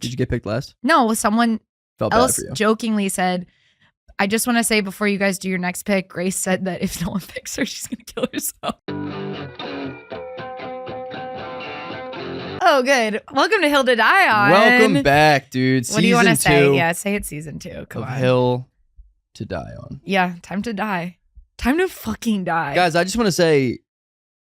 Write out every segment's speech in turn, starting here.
Did you get picked last? No, someone Felt bad else for you. jokingly said, I just want to say before you guys do your next pick, Grace said that if no one picks her, she's going to kill herself. Oh, good. Welcome to Hill to Die On. Welcome back, dude. What do you want to say? Yeah, say it's season 2. Come on. Hill to Die On. Yeah, time to die. Time to fucking die. Guys, I just want to say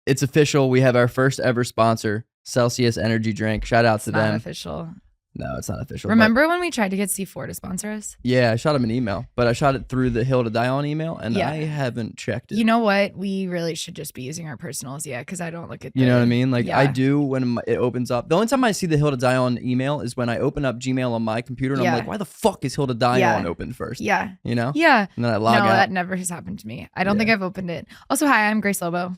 it's official. We have our first ever sponsor, Celsius Energy Drink. Shout out to them. Not official. No, it's not official. Remember when we tried to get C4 to sponsor us? Yeah, I shot him an email, but I shot it through the Hill to Die On email, and I haven't checked it. You know what? We really should just be using our personals, because I don't look at You know what I mean? Like, I do when it opens up. The only time I see the Hill to Die On email is when I open up Gmail on my computer, and I'm like, why the fuck is Hill to Die On open first? Yeah. You know? Yeah. And then I log out. No, that never has happened to me. I don't think I've opened it. Also, hi, I'm Grace Lobo.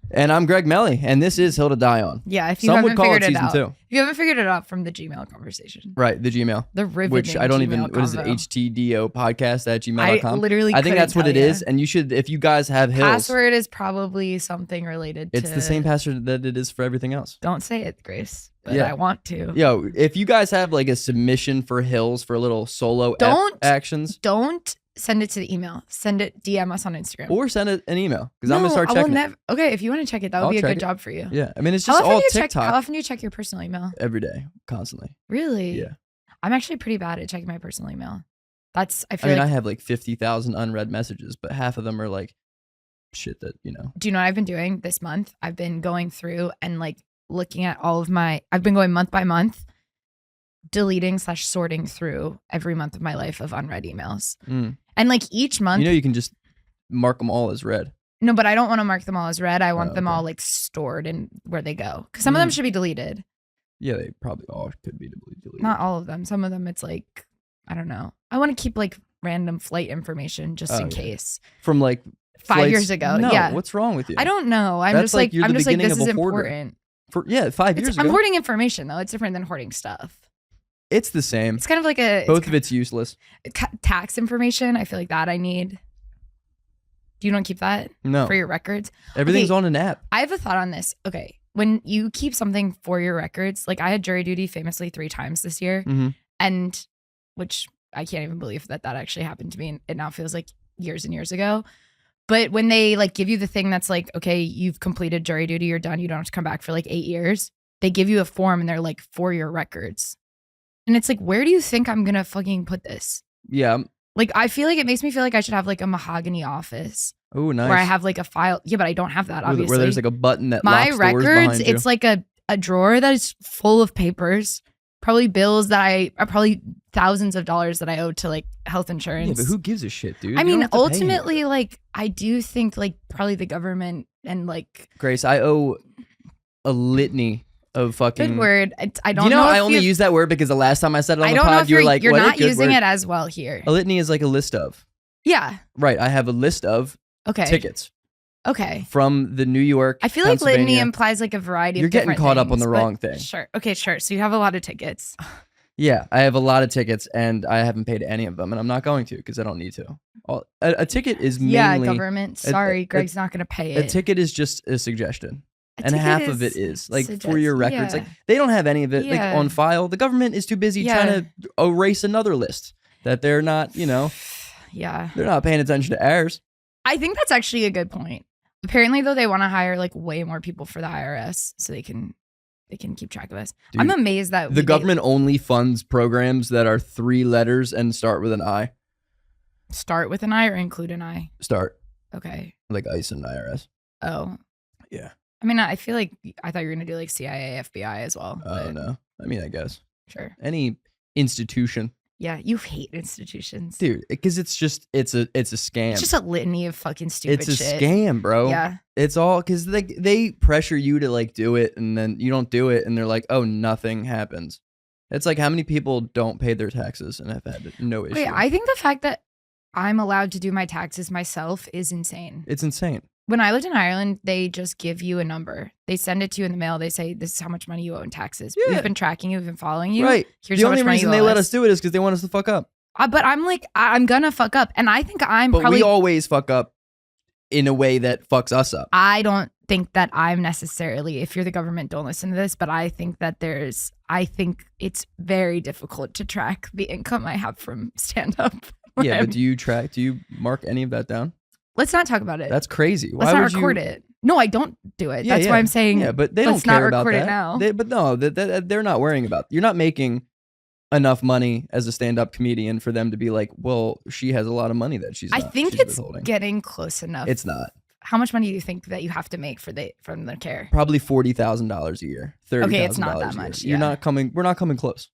And I'm Greg Melly, and this is Hill to Die On. Yeah, if you Some haven't would call figured it it season out. 2. If you haven't figured it out from the Gmail conversation. Right, the Gmail. The riveting Which I don't Gmail even, what is it, convo. HTDO podcast at gmail.com? I literally I think that's what it couldn't is, and you should, if you guys have Hills. Password is probably something related to... It's the same password that it is for everything else. Don't say it, Grace, but I want to. Yo, if you guys have like a submission for Hills for a little solo actions. Don't send it to the email. Send it, DM us on Instagram. Or send it an email, because I'm going to start checking it. Okay, if you want to check it, that would be a good job for you. Yeah, I mean, it's just all TikTok. How often do you check your personal email? Every day, constantly. Really? Yeah. I'm actually pretty bad at checking my personal email. I have like 50,000 unread messages, but half of them are like shit that, you know. Do you know what I've been doing this month? I've been going through and like looking at all of I've been going month by month, deleting / sorting through every month of my life of unread emails. And like each month, you can just mark them all as read. No, but I don't want to mark them all as read. I want them all like stored in where they go, because some of them should be deleted. Yeah, they probably all could be deleted. Not all of them. Some of them, it's like, I don't know. I want to keep like random flight information just in case. From like 5 years ago. No, yeah. What's wrong with you? I don't know. I'm just like this is important. 5 years ago. I'm hoarding information though. It's different than hoarding stuff. It's the same. It's kind of like both of it's useless. Tax information. I feel like that I need. Do you don't keep that? No. For your records? Everything's on an app. I have a thought on this. Okay. When you keep something for your records, like I had jury duty famously 3 times this year, and which I can't even believe that actually happened to me. And it now feels like years and years ago. But when they like give you the thing that's like, okay, you've completed jury duty, you're done, you don't have to come back for like 8 years. They give you a form and they're like, for your records. And it's like, where do you think I'm going to fucking put this? Yeah. Like, I feel like it makes me feel like I should have like a mahogany office. Oh, nice. Where I have like a file. Yeah, but I don't have that, obviously. Where there's like a button that my locks records, doors behind you. it's like a drawer that is full of papers, probably bills that probably thousands of dollars that I owe to like health insurance. Yeah, but who gives a shit, dude? I mean, ultimately, like, I do think like probably the government and like. Grace, I owe a litany of fucking. Good word. I don't know. You know, I only use that word because the last time I said it on the pod, you were like, you're what not a good using word. it as well here. A litany is like a list of. Yeah. Right. I have a list of tickets. Okay. From the New York. I feel like litany implies like a variety You're of different getting caught up things, on the wrong thing. Sure. Okay, sure. So you have a lot of tickets. Yeah, I have a lot of tickets and I haven't paid any of them and I'm not going to because I don't need to. A ticket is mainly... government. Sorry, Greg's not going to pay it. A ticket is just a suggestion. And half of it is like for your records. Like they don't have any of it like on file. The government is too busy trying to erase another list that they're not, you know. Yeah. They're not paying attention to ours. I think that's actually a good point. Apparently, though, they want to hire like way more people for the IRS so they can keep track of us. Dude, I'm amazed that the government only funds programs that are 3 letters and start with an I. Start with an I or include an I? Start. Okay. Like ICE and IRS. Oh. Yeah. I mean, I feel like I thought you were going to do like CIA, FBI as well. Oh, no. I mean, I guess. Sure. Any institution. Yeah, you hate institutions. Dude, because it's a scam. It's just a litany of fucking stupid shit. It's a scam, bro. Yeah. It's all because they pressure you to like do it and then you don't do it and they're like, oh, nothing happens. It's like how many people don't pay their taxes and have had no issue. Wait, I think the fact that I'm allowed to do my taxes myself is insane. It's insane. When I lived in Ireland, they just give you a number. They send it to you in the mail. They say, this is how much money you owe in taxes. Yeah. We've been tracking you. We've been following you. Right. Here's the how only much reason money they you owe let us do it is because they want us to fuck up. But I'm like, I'm going to fuck up. And I think but we always fuck up in a way that fucks us up. I don't think that I'm necessarily, if you're the government, don't listen to this, but I think that I think it's very difficult to track the income I have from stand-up. Yeah, but do you mark any of that down? Let's not talk about it. That's crazy. Let's not record it. No, I don't do it. That's why I'm saying. Yeah, but they don't care about that. Now. But no, they're not worrying about. You're not making enough money as a stand-up comedian for them to be like, well, she has a lot of money that she's. I think it's getting close enough. It's not. How much money do you think that you have to make from the care? Probably $40,000 a year. $30,000. Okay, it's not that much. Yeah. We're not coming close.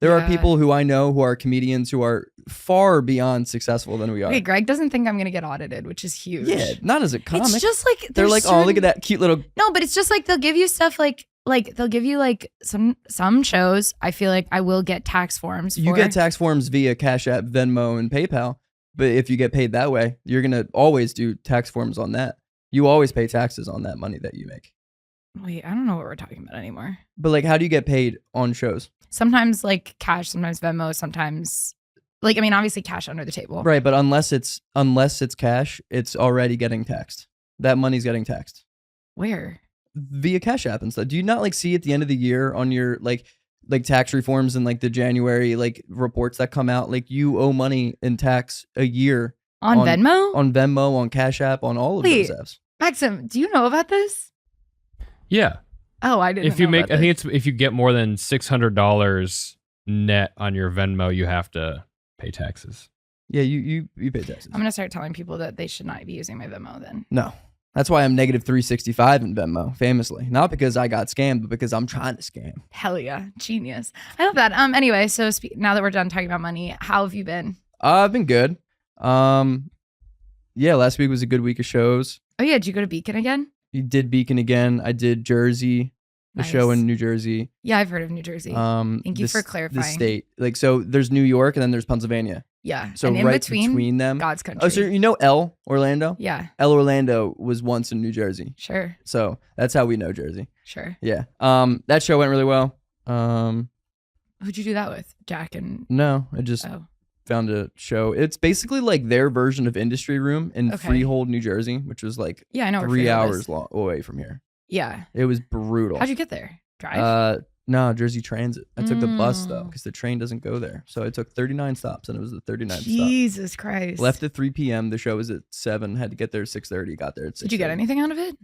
There are people who I know who are comedians who are far beyond successful than we are. Okay, Greg doesn't think I'm going to get audited, which is huge. Yeah, not as a comic. It's just like they're like, oh, look at that cute little. No, but it's just like they'll give you stuff like they'll give you like some shows. I feel like I will get tax forms. You get tax forms via Cash App, Venmo, and PayPal. But if you get paid that way, you're gonna always do tax forms on that. You always pay taxes on that money that you make. Wait, I don't know what we're talking about anymore. But like, how do you get paid on shows? Sometimes like cash, sometimes Venmo, sometimes like, I mean, obviously cash under the table. Right, but unless it's cash, it's already getting taxed. That money's getting taxed. Where? Via Cash App and stuff. Do you not like see at the end of the year on your like tax reforms and like the January like reports that come out, like you owe money in tax a year on Venmo? On Venmo, on Cash App, on all of those apps. Maxim, do you know about this? Yeah. Oh, I didn't. If you make, I think it's if you get more than $600 net on your Venmo, you have to pay taxes. Yeah, you pay taxes. I'm gonna start telling people that they should not be using my Venmo then. No, that's why I'm negative 365 in Venmo, famously. Not because I got scammed, but because I'm trying to scam. Hell yeah, genius. I love that. Anyway, so now that we're done talking about money, how have you been? I've been good. Yeah, last week was a good week of shows. Oh yeah, did you go to Beacon again? You did Beacon again. I did Jersey. The show in New Jersey. Yeah, I've heard of New Jersey. Thank you for clarifying. The state. Like, so there's New York and then there's Pennsylvania. Yeah. So and in right between them. God's country. Oh, so you know L, Orlando? Yeah. L, Orlando was once in New Jersey. Sure. So that's how we know Jersey. Sure. Yeah. That show went really well. Who'd you do that with? Jack and... No, I just found a show. It's basically like their version of Industry Room in Freehold, New Jersey, which was like 3 hours away from here. Yeah. It was brutal. How'd you get there? Drive? No, Jersey Transit. I took the bus though, because the train doesn't go there. So I took 39 stops, and it was the 39th stop. Jesus Christ! Left at 3 p.m. The show was at 7. Had to get there at 6:30. Got there at 6:30. Did you get anything out of it?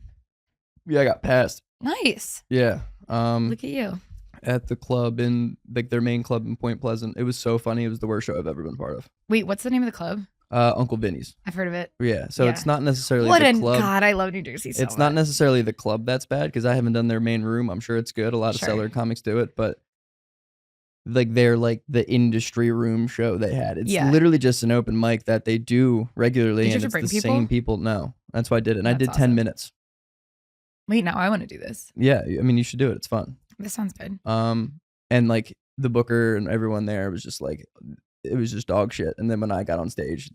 Yeah, I got passed. Nice. Yeah. Look at you. At the club in like their main club in Point Pleasant. It was so funny. It was the worst show I've ever been part of. Wait, what's the name of the club? Uncle Vinny's. I've heard of it. Yeah, so it's not necessarily the club. God, I love New Jersey so It's not necessarily the club that's bad, because I haven't done their main room. I'm sure it's good. A lot of cellar comics do it, but like they're like the Industry Room show they had. It's literally just an open mic that they do regularly, and it's the same people. No, that's why I did it. And I did 10 minutes. Wait, now I want to do this. Yeah, I mean, you should do it. It's fun. This sounds good. And like the booker and everyone there was just like, it was just dog shit. And then when I got on stage,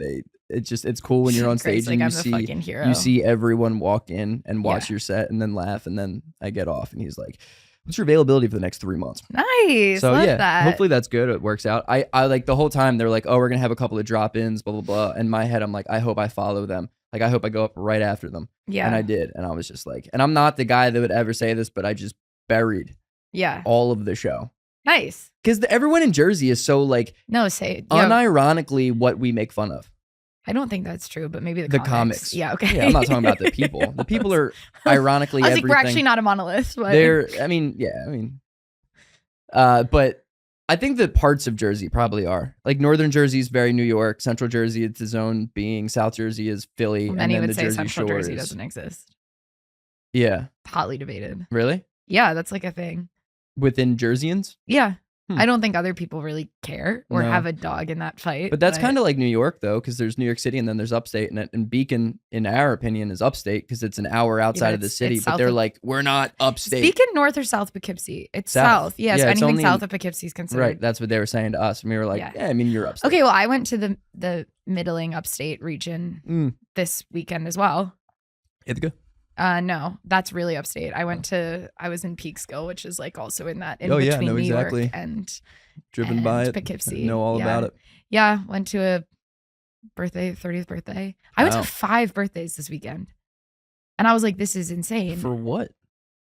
it's cool when you're on stage and you see everyone walk in and watch your set and then laugh, and then I get off and he's like, what's your availability for the next 3 months? Nice. So love that. Hopefully that's good. It works out. I like the whole time they're like, oh, we're gonna have a couple of drop-ins, blah blah blah. In my head, I'm like, I hope I follow them. Like, I hope I go up right after them. Yeah. And I did. And I was just like, and I'm not the guy that would ever say this, but I just buried all of the show. Nice. Because everyone in Jersey is so like, unironically what we make fun of. I don't think that's true, but maybe the comics. Yeah, okay. Yeah, I'm not talking about the people. The people are ironically I was everything. Like, we're actually not a monolith. But... but I think that parts of Jersey probably are. Like Northern Jersey is very New York. Central Jersey, it's its own being. South Jersey is Philly. Well, many would say Central Jersey doesn't exist. Yeah. Hotly debated. Really? Yeah, that's like a thing. Within Jerseyans? Yeah. I don't think other people really care or have a dog in that fight. But that's kind of like New York, though, because there's New York City and then there's upstate. And Beacon, in our opinion, is upstate because it's an hour outside of the city. But they're like, we're not upstate. Beacon north or south Poughkeepsie? It's south. Yes, anything south of Poughkeepsie is considered. Right, that's what they were saying to us. And we were like, yeah I mean, you're upstate. Okay, well, I went to the middling upstate region this weekend as well. You had to go? No, that's really upstate. I was in Peekskill, which is like also in that between New York and driven by it. Poughkeepsie. Know all about it. Yeah, went to a 30th birthday. I went to 5 birthdays this weekend. And I was like, this is insane. For what?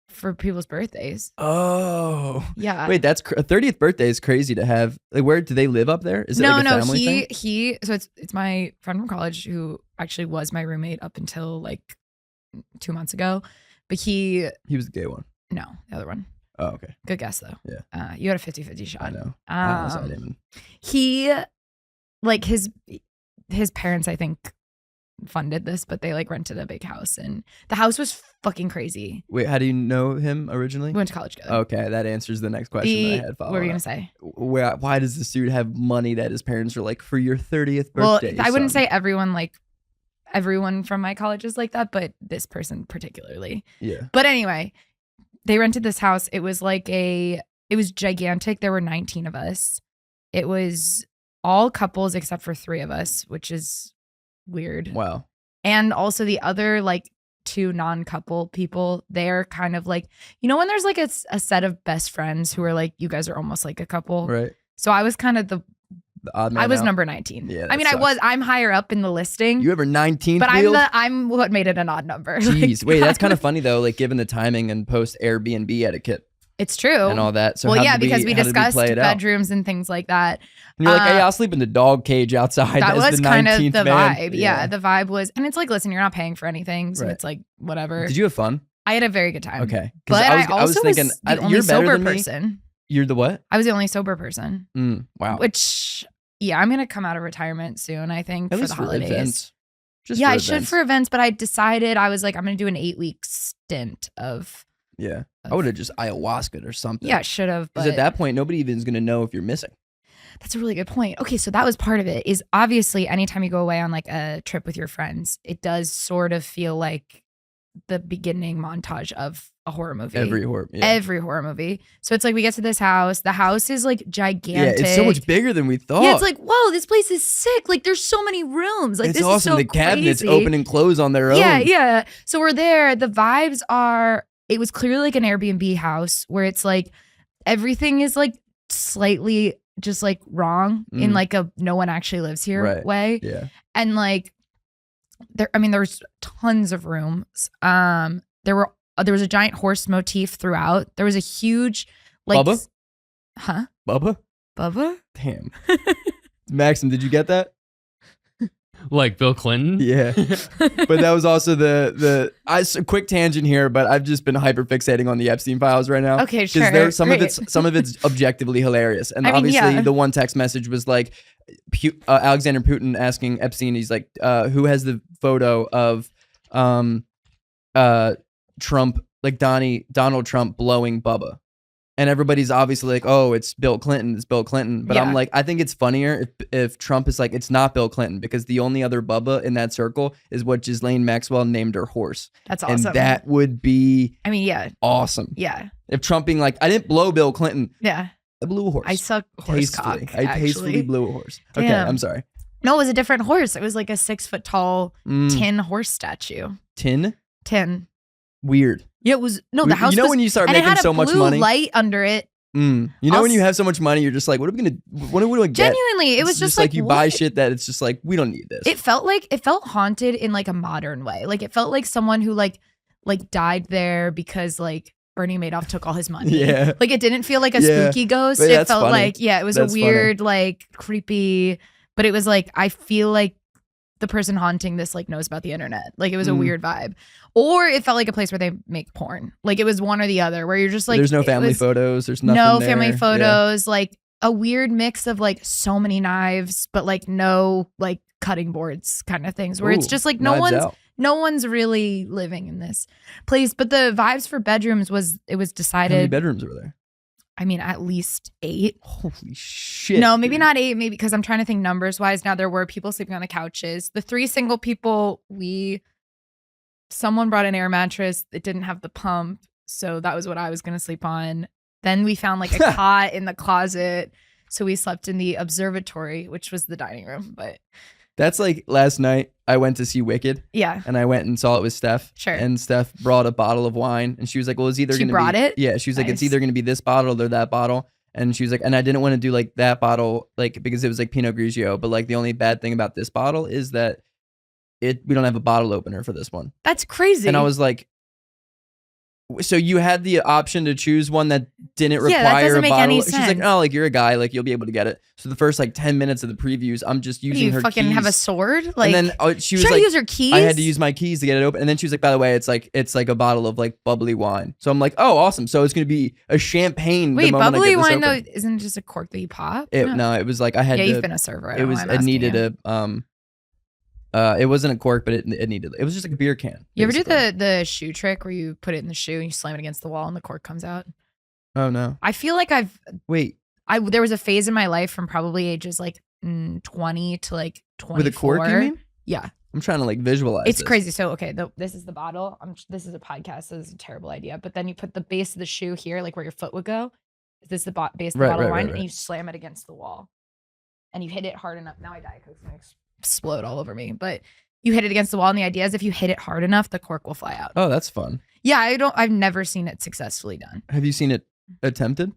For people's birthdays. Oh. Yeah. Wait, that's a 30th birthday is crazy to have. Like, where do they live up there? Is it like a family thing? So it's my friend from college who actually was my roommate up until like 2 months ago. But he was the gay one. No, the other one. Oh, okay. Good guess though. Yeah. You had a 50-50 shot. I know. I didn't. He, like his parents, I think, funded this, but they like rented a big house, and the house was fucking crazy. Wait, how do you know him originally? We went to college together. Okay, that answers the next question that I had. What were you gonna say? Why does this dude have money that his parents are like, for your 30th birthday? Well, I wouldn't say everyone from my college is like that, but this person particularly. Yeah. But anyway, they rented this house. It was gigantic. There were 19 of us. It was all couples except for 3 of us, which is weird. Wow. And also the other like 2 non-couple people, they're kind of like, when there's like a set of best friends who are like, you guys are almost like a couple. Right. So I was kind of the odd man I was out. number 19. Yeah, I mean, sucks. I'm higher up in the listing. You ever 19th but wheeled? I'm what made it an odd number. Jeez. Wait, that's kind of funny though, like given the timing and post Airbnb etiquette. It's true. And all that. So well, yeah, because we discussed bedrooms and things like that. And you're like, hey, I'll sleep in the dog cage outside. That was the kind of the man. vibe. Yeah, the vibe was, and it's like, listen, you're not paying for anything, so it's like whatever. Did you have fun? I had a very good time. Okay, but I was thinking, the only sober person. You're the what? I was the only sober person. Wow. Which, yeah, I'm gonna come out of retirement soon. I think for the holidays. Events. I should for events, but I decided I was like, I'm gonna do an 8-week stint of. Yeah, I would have just ayahuasca or something. Yeah, should have. Because at that point, nobody even is going to know if you're missing. That's a really good point. Okay, so that was part of it. Is obviously anytime you go away on like a trip with your friends, it does sort of feel like the beginning montage of a horror movie. Every horror movie. So it's like we get to this house. The house is like gigantic. Yeah, it's so much bigger than we thought. Yeah, it's like, whoa, this place is sick. Like there's so many rooms. Like it's this awesome. is so the cabinets crazy. open and close on their own. Yeah. So we're there. The vibes are. It was clearly like an Airbnb house where it's like everything is like slightly just like wrong in like a no one actually lives here way. Yeah. And like there's tons of rooms. There was a giant horse motif throughout. There was a huge like Bubba? Huh? Bubba? Damn. Maxim, did you get that? Like Bill Clinton? Yeah. But that was also a quick tangent here, but I've just been hyper fixating on the Epstein files right now. Okay, sure. Some of it's objectively hilarious. And obviously the one text message was like Alexander Putin asking Epstein, he's like, who has the photo of Trump, like Donald Trump blowing Bubba? And everybody's obviously like, oh, it's Bill Clinton. But I'm like, I think it's funnier if Trump is like, it's not Bill Clinton, because the only other Bubba in that circle is what Ghislaine Maxwell named her horse. That's awesome. And that would be awesome. Yeah. If Trump being like, I didn't blow Bill Clinton. Yeah. I blew a horse. I suck horse cock. I tastefully blew a horse. Damn. Okay, I'm sorry. No, it was a different horse. It was like a 6-foot tall tin horse statue. Tin? Weird. Yeah, it was the house. When you start making so much money, light under it. When you have so much money, you're just like, what are we gonna? What are we gonna get? Genuinely, it was just like you buy shit that it's just like, we don't need this. It felt haunted in like a modern way. Like it felt like someone who like died there because like Bernie Madoff took all his money. Yeah. Like it didn't feel like a spooky ghost. But it felt funny. like it was a weird like creepy. But it was like I feel like the person haunting this like knows about the internet. Like it was a weird vibe. Or it felt like a place where they make porn. Like it was one or the other, where you're just like, there's no family photos. There's nothing. No there. family photos. Yeah. Like a weird mix of like so many knives, but like no like cutting boards kind of things, where it's just like no one's really living in this place. But the vibes for bedrooms it was decided. How many bedrooms were there? I mean, at least 8. Holy shit. No, maybe not 8, maybe, because I'm trying to think numbers wise. Now there were people sleeping on the couches. The 3 single people, someone brought an air mattress. It didn't have the pump. So that was what I was going to sleep on. Then we found like a cot in the closet. So we slept in the observatory, which was the dining room. But that's like last night I went to see Wicked. Yeah. And I went and saw it with Steph. Sure. And Steph brought a bottle of wine, and she was like, well, it's either going to be. She brought it? Yeah. She was like, it's either going to be this bottle or that bottle. And she was like, and I didn't want to do like that bottle, like, because it was like Pinot Grigio. But like the only bad thing about this bottle is that we don't have a bottle opener for this one. That's crazy. And I was like, so you had the option to choose one that didn't require that doesn't a make bottle. any She's sense. like, oh, like you're a guy, like you'll be able to get it. So the first like 10 minutes of the previews, I'm just using her fucking keys. have a sword? Like, and then she was should I like, use her keys? I had to use my keys to get it open. And then she was like, by the way, it's like a bottle of like bubbly wine. So I'm like, oh, awesome. So it's gonna be a champagne. Wait, the moment bubbly I get this wine open. though isn't it just a cork that you pop? No, it was like I had to. You've been a server. It needed it wasn't a cork, but it needed. It was just like a beer can. You ever do the shoe trick where you put it in the shoe and you slam it against the wall and the cork comes out? Oh no. I feel like there was a phase in my life from probably ages like 20 to like 24. With a cork, you mean? Yeah. I'm trying to like visualize. It's crazy. So okay, this is the bottle. This is a podcast, so this is a terrible idea. But then you put the base of the shoe here, like where your foot would go. This is the base of the bottle of wine, and you slam it against the wall, and you hit it hard enough. Now I Diet Coke's gonna explode all over me, but you hit it against the wall, and the idea is if you hit it hard enough, the cork will fly out. Oh, that's fun. Yeah, I've never seen it successfully done. Have you seen it attempted?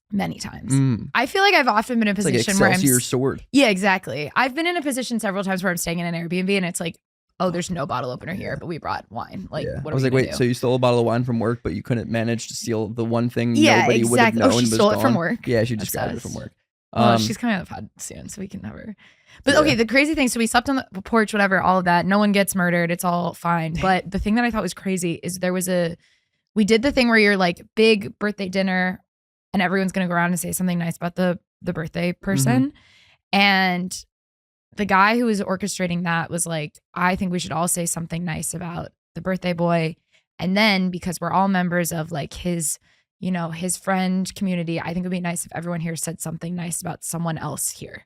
Many times. I feel like I've often been in a position like where Excelsior sword. Yeah, exactly. I've been in a position several times where I'm staying in an Airbnb and it's like, oh, there's no bottle opener here, but we brought wine. Like, what are we I was like, wait, do? so you stole a bottle of wine from work, but you couldn't manage to steal the one thing exactly. nobody would have known was stole gone? it from work. Yeah, she just grabbed it from work. Well, she's coming on the pod soon, so we can have her. But okay, the crazy thing, so we slept on the porch, whatever, all of that. No one gets murdered. It's all fine. But the thing that I thought was crazy is we did the thing where you're like, big birthday dinner, and everyone's going to go around and say something nice about the birthday person. And the guy who was orchestrating that was like, I think we should all say something nice about the birthday boy. And then because we're all members of like his friend community, I think it would be nice if everyone here said something nice about someone else here.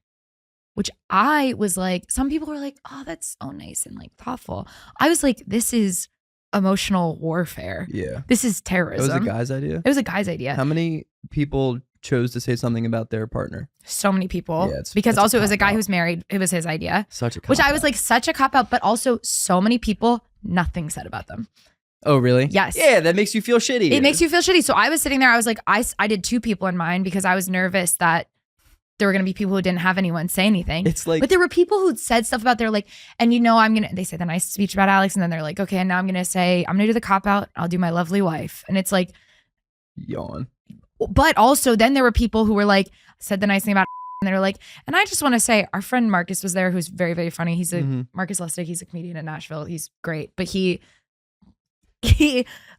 Which I was like, some people were like, oh, that's so nice and like thoughtful. I was like, this is emotional warfare. Yeah. This is terrorism. It was a guy's idea? It was a guy's idea. How many people chose to say something about their partner? So many people. Yeah, because also it was a guy who's married. It was his idea. Such a cop-out. Which I was like, such a cop-out, but also so many people, nothing said about them. Oh, really? Yes. Yeah, that makes you feel shitty. It makes you feel shitty. So I was sitting there, I was like, I did 2 people in mind because I was nervous that there were going to be people who didn't have anyone say anything. It's like, but there were people who said stuff about, they're like, and they say the nice speech about Alex, and then they're like, okay, and now I'm going to do the cop out. I'll do my lovely wife. And it's like, yawn. But also then there were people who were like, said the nice thing about, and they were like, and I just want to say our friend Marcus was there, who's very, very funny. He's Marcus Lustig. He's a comedian in Nashville. He's great. But he,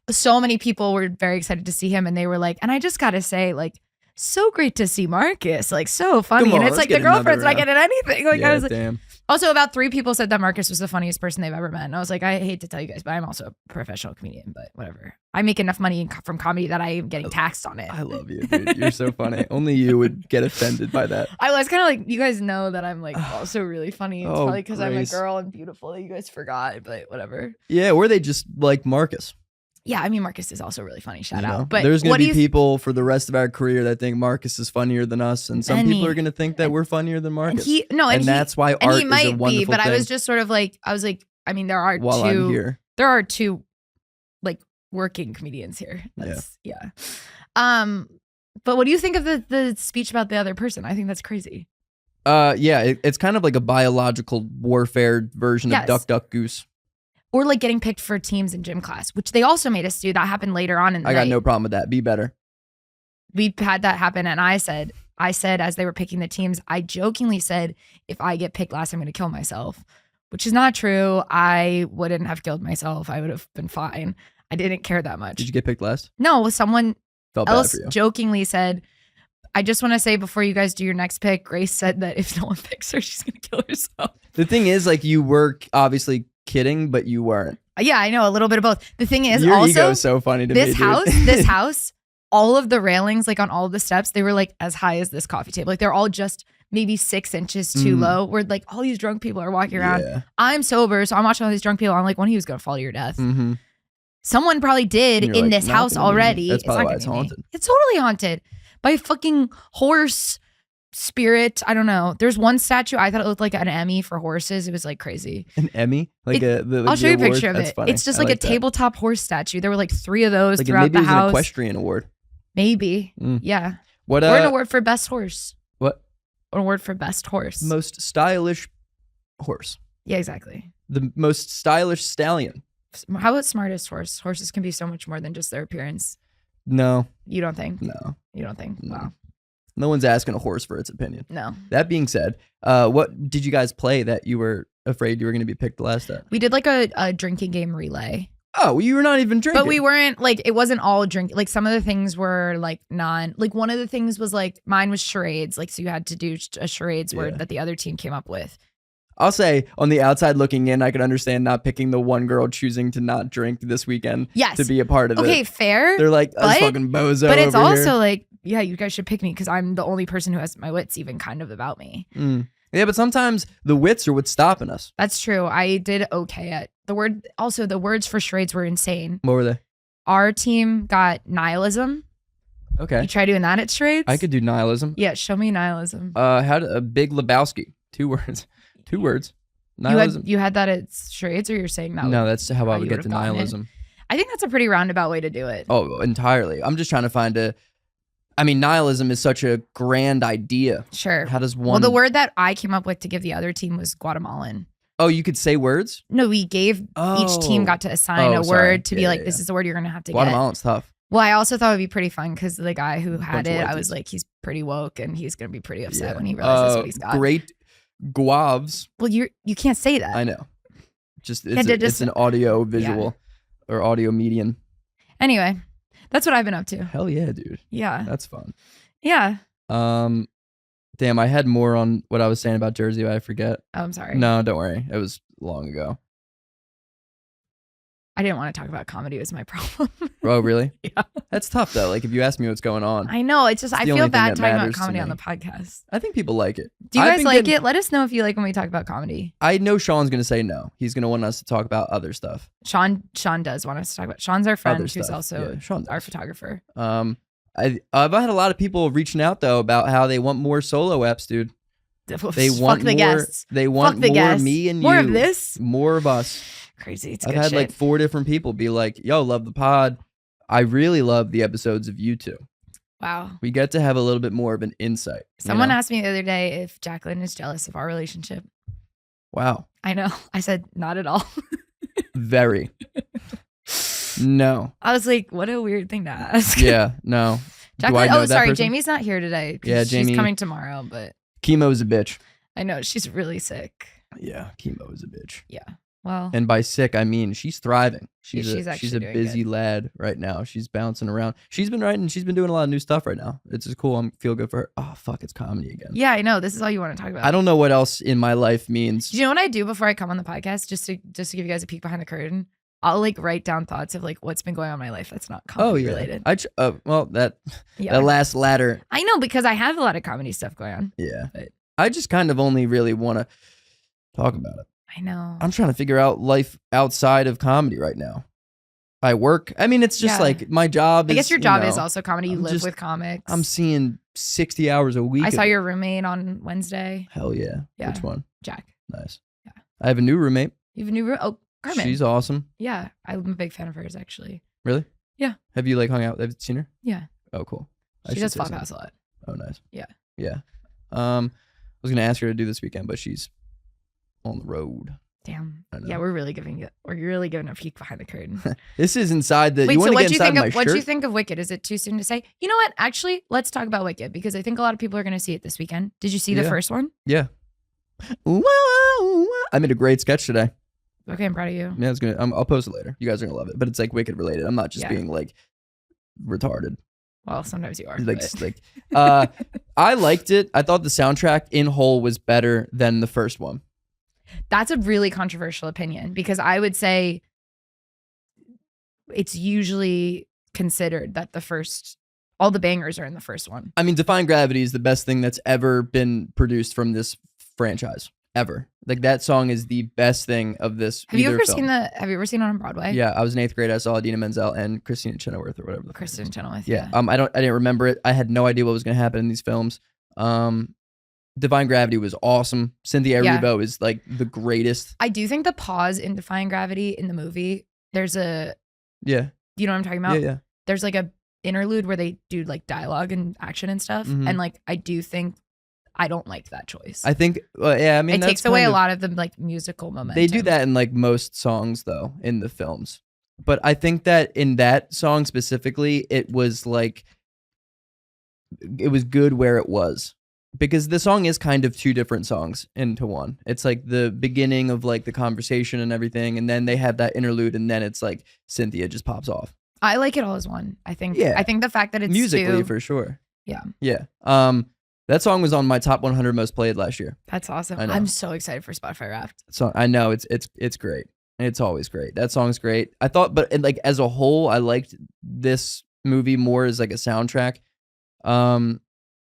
so many people were very excited to see him. And they were like, and I just got to say, like, so great to see Marcus, like so funny. And it's like the girlfriend's not getting anything. Like, I was like, damn. Also about 3 people said that Marcus was the funniest person they've ever met. And I was like, I hate to tell you guys, but I'm also a professional comedian, but whatever. I make enough money from comedy that I am getting taxed on it. I love you, dude. You're so funny. Only you would get offended by that. I was kind of like, you guys know that I'm like also really funny. It's probably because I'm a girl and beautiful that you guys forgot, but whatever. Yeah, or they just like Marcus. Yeah, I mean, Marcus is also really funny. Shout out. But there's going to be people for the rest of our career that think Marcus is funnier than us. And some people are going to think that we're funnier than Marcus. And that's why art is a wonderful thing. But I was just sort of like, I mean, there are two like working comedians here. That's, yeah. But what do you think of the speech about the other person? I think that's crazy. It's kind of like a biological warfare version of Duck, Duck, Goose. Or like getting picked for teams in gym class, which they also made us do. That happened later on in the night. I got no problem with that. Be better. We had that happen, and I said as they were picking the teams, I jokingly said, if I get picked last, I'm going to kill myself, which is not true. I wouldn't have killed myself. I would have been fine. I didn't care that much. Did you get picked last? No, someone Felt else bad for you. Jokingly said, I just want to say before you guys do your next pick, Grace said that if no one picks her, she's going to kill herself. The thing is, like, you were obviously kidding, but you weren't. Yeah, I know, a little bit of both. The thing is, your also, ego is so funny to me. This house, all of the railings, like on all of the steps, they were like as high as this coffee table. Like they're all just maybe 6 inches too low. Where like all these drunk people are walking around. Yeah. I'm sober, so I'm watching all these drunk people. I'm like, one of you is gonna fall to your death. Someone probably did in this house already. That's probably why it's haunted. It's totally haunted by a fucking horse spirit. I don't know. There's one statue I thought it looked like an Emmy for horses. It was like crazy. An Emmy? I'll show you a picture of it. It's just like a tabletop horse statue. There were like 3 of those throughout the house. Maybe it was an equestrian award. Maybe. Yeah. What? Or an award for best horse. What? An award for best horse. Most stylish horse. Yeah, exactly. The most stylish stallion. How about smartest horse? Horses can be so much more than just their appearance. No. You don't think? No. You don't think? No. Wow. No one's asking a horse for its opinion. No. That being said, what did you guys play that you were afraid you were going to be picked last at? We did like a drinking game relay. Oh, you were not even drinking. But we weren't like, it wasn't all drink. Like some of the things were like like one of the things was like, mine was charades. Like, so you had to do a charades word that the other team came up with. I'll say on the outside looking in, I could understand not picking the one girl choosing to not drink this weekend to be a part of it. Okay, fair. They're like, us fucking bozo. But it's over also here. like, yeah, you guys should pick me because I'm the only person who has my wits even kind of about me. Yeah, but sometimes the wits are what's stopping us. That's true. I did okay at the word. Also, the words for charades were insane. What were they? Our team got nihilism. Okay. You try doing that at charades? I could do nihilism. Yeah, show me nihilism. Had a Big Lebowski. 2 words. 2 words. Nihilism. You had that at charades, or you're saying that? No, that's how I would get to nihilism. I think that's a pretty roundabout way to do it. Oh, entirely. I'm just trying to find I mean, nihilism is such a grand idea. Sure. How does one... Well, the word that I came up with to give the other team was Guatemalan. Oh, you could say words? No, we gave each team got to assign a word to be like, this is the word you're going to have to Guatemalan's tough. Well, I also thought it would be pretty fun because the guy who had it, I was like, he's pretty woke and he's going to be pretty upset when he realizes what he's got. Great guavs. Well, you can't say that. I know. It's an audio visual or audio medium. Anyway, that's what I've been up to. Hell yeah, dude. Yeah. That's fun. Yeah. Damn, I had more on what I was saying about Jersey, but I forget. Oh, I'm sorry. No, don't worry. It was long ago. I didn't want to talk about comedy was my problem. Oh, really? Yeah. That's tough though. Like if you ask me what's going on. I know. It's just I feel bad talking about comedy on the podcast. I think people like it. Do you guys like it? Let us know if you like when we talk about comedy. I know Sean's gonna say no. He's gonna want us to talk about other stuff. Sean does want us to talk about. Sean's our friend who's also our photographer. I've had a lot of people reaching out though about how they want more solo eps, dude. They want more guests. They want more me and you. More of this. More of us. Crazy. It's I've had like 4 different people be like, yo, love the pod. I really love the episodes of you two. Wow. We get to have a little bit more of an insight. Someone asked me the other day if Jaclyn is jealous of our relationship. Wow. I know. I said, not at all. Very. No. I was like, what a weird thing to ask. Yeah, no. Jaclyn, sorry, Jamie's not here today. Yeah, Jamie. She's coming tomorrow, but. Chemo's a bitch. I know. She's really sick. Yeah, chemo is a bitch. Yeah. Well. And by sick, I mean she's thriving. She's a busy good. lad right now. She's bouncing around. She's been writing. She's been doing a lot of new stuff right now. It's just cool. I feel good for her. Oh, fuck, it's comedy again. Yeah, I know. This is all you want to talk about. I don't know what else in my life means. Do you know what I do before I come on the podcast? Just to give you guys a peek behind the curtain. I'll like write down thoughts of like what's been going on in my life that's not comedy related. Well, that last ladder. I know because I have a lot of comedy stuff going on. Yeah. But I just kind of only really want to talk about it. I know. I'm trying to figure out life outside of comedy right now. I work. I mean, it's just like my job. I guess your job is also comedy. You live with comics. I'm seeing 60 hours a week. I saw your roommate on Wednesday. Hell yeah. Which one? Jack. Nice. Yeah. I have a new roommate. You have a new roommate? Oh, Carmen. She's awesome. Yeah. I'm a big fan of hers, actually. Really? Yeah. Have you like hung out? Have you seen her? Yeah. Oh, cool. She does Flophouse a lot. Oh, nice. Yeah. Yeah. I was going to ask her to do this weekend, but she's on the road. Damn. Yeah, we're really giving a peek behind the curtain. This is inside the. Wait, so what do you think of Wicked? Is it too soon to say? You know what? Actually, let's talk about Wicked because I think a lot of people are going to see it this weekend. Did you see the first one? Yeah. I made a great sketch today. Okay, I'm proud of you. Yeah, it's gonna. I'll post it later. You guys are gonna love it, but it's like Wicked related. I'm not just being like retarded. Well, sometimes you are. I liked it. I thought the soundtrack in whole was better than the first one. That's a really controversial opinion because I would say it's usually considered that all the bangers are in the first one. I mean, Defying Gravity is the best thing that's ever been produced from this franchise ever. Like that song is the best thing of this. Have you ever seen it on Broadway? Yeah, I was in 8th grade. I saw Idina Menzel and Christina Chenoweth or whatever. Kristen Chenoweth. Yeah. I didn't remember it. I had no idea what was going to happen in these films. Divine Gravity was awesome. Cynthia Erivo is like the greatest. I do think the pause in Defying Gravity in the movie, there's a you know what I'm talking about? Yeah. There's like a interlude where they do like dialogue and action and stuff. And like I do think I don't like that choice. I think, yeah, I mean, it takes away a lot of the like musical momentum. They do that in like most songs though, in the films. But I think that in that song specifically, it was good where it was. Because the song is kind of two different songs into one. It's like the beginning of like the conversation and everything, and then they have that interlude, and then it's like Cynthia just pops off. I like it all as one. I think the fact that it's musically for sure. Yeah. Yeah. That song was on my top 100 most played last year. That's awesome. I'm so excited for Spotify Wrapped. So I know it's great. It's always great. That song's great. I thought, but like as a whole, I liked this movie more as like a soundtrack.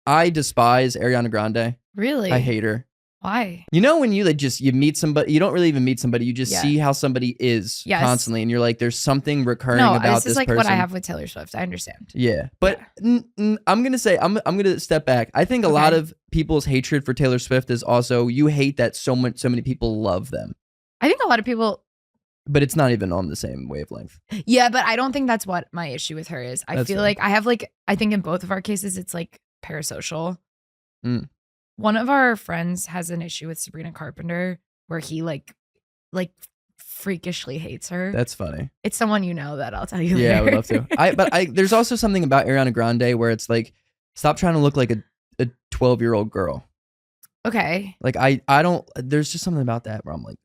I despise Ariana Grande. Really? I hate her. Why? You know when you like you meet somebody, you don't really even meet somebody, you just see how somebody is constantly, and you're like, there's something recurring about this person. This is like what I have with Taylor Swift. I understand. Yeah, but I'm gonna say I'm gonna step back. I think a lot of people's hatred for Taylor Swift is also you hate that so many people love them. I think a lot of people. But it's not even on the same wavelength. Yeah, but I don't think that's what my issue with her is. I feel like I have like I think in both of our cases it's like parasocial. One of our friends has an issue with Sabrina Carpenter where he like freakishly hates her. That's funny. It's someone you know that I'll tell you later. I would love to. But there's also something about Ariana Grande where it's like, stop trying to look like a 12-year-old girl. Okay. Like I don't. There's just something about that where I'm like,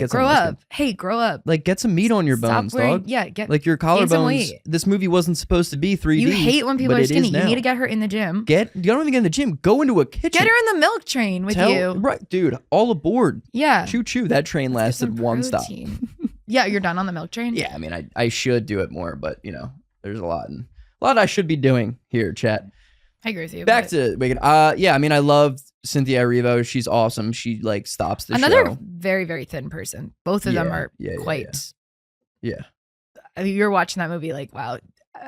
grow up. Hey, grow up. Like get some meat on your bones, dog. Yeah, get like your collarbones. This movie wasn't supposed to be 3D. You hate when people are skinny. You need to get her in the gym. You don't even get in the gym. Go into a kitchen. Get her in the milk train with you. Right, dude. All aboard. Yeah. Choo choo. That train lasted one stop. Yeah, you're done on the milk train. Yeah, I mean, I should do it more, but you know, there's a lot I should be doing here, chat. I agree with you. Back to Wicked. Yeah, I mean, I love Cynthia Erivo. She's awesome. She like stops the show. Another very, very thin person. Both of them are quite. Yeah. I mean, you're watching that movie like, wow,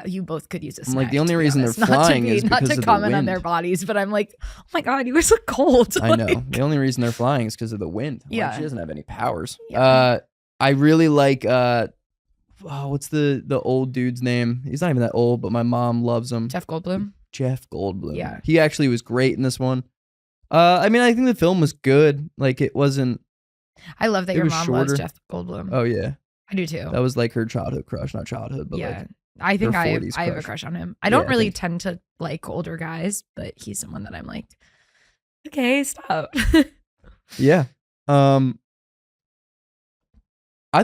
you both could use a snack. I'm like, the only reason they're flying is because of the wind. Not to comment on their bodies, but I'm like, oh my God, you guys look cold. I know. The only reason they're flying is because of the wind. Yeah. Like, she doesn't have any powers. Yeah. I really like, what's the old dude's name? He's not even that old, but my mom loves him. Jeff Goldblum. Yeah. He actually was great in this one. I mean, I think the film was good. Like, it wasn't. I love that your mom loves Jeff Goldblum. Oh, yeah. I do too. That was like her childhood crush. Not childhood, but like. I think I have a crush on him. I don't really tend to like older guys, but he's someone that I'm like, okay, stop. Yeah. I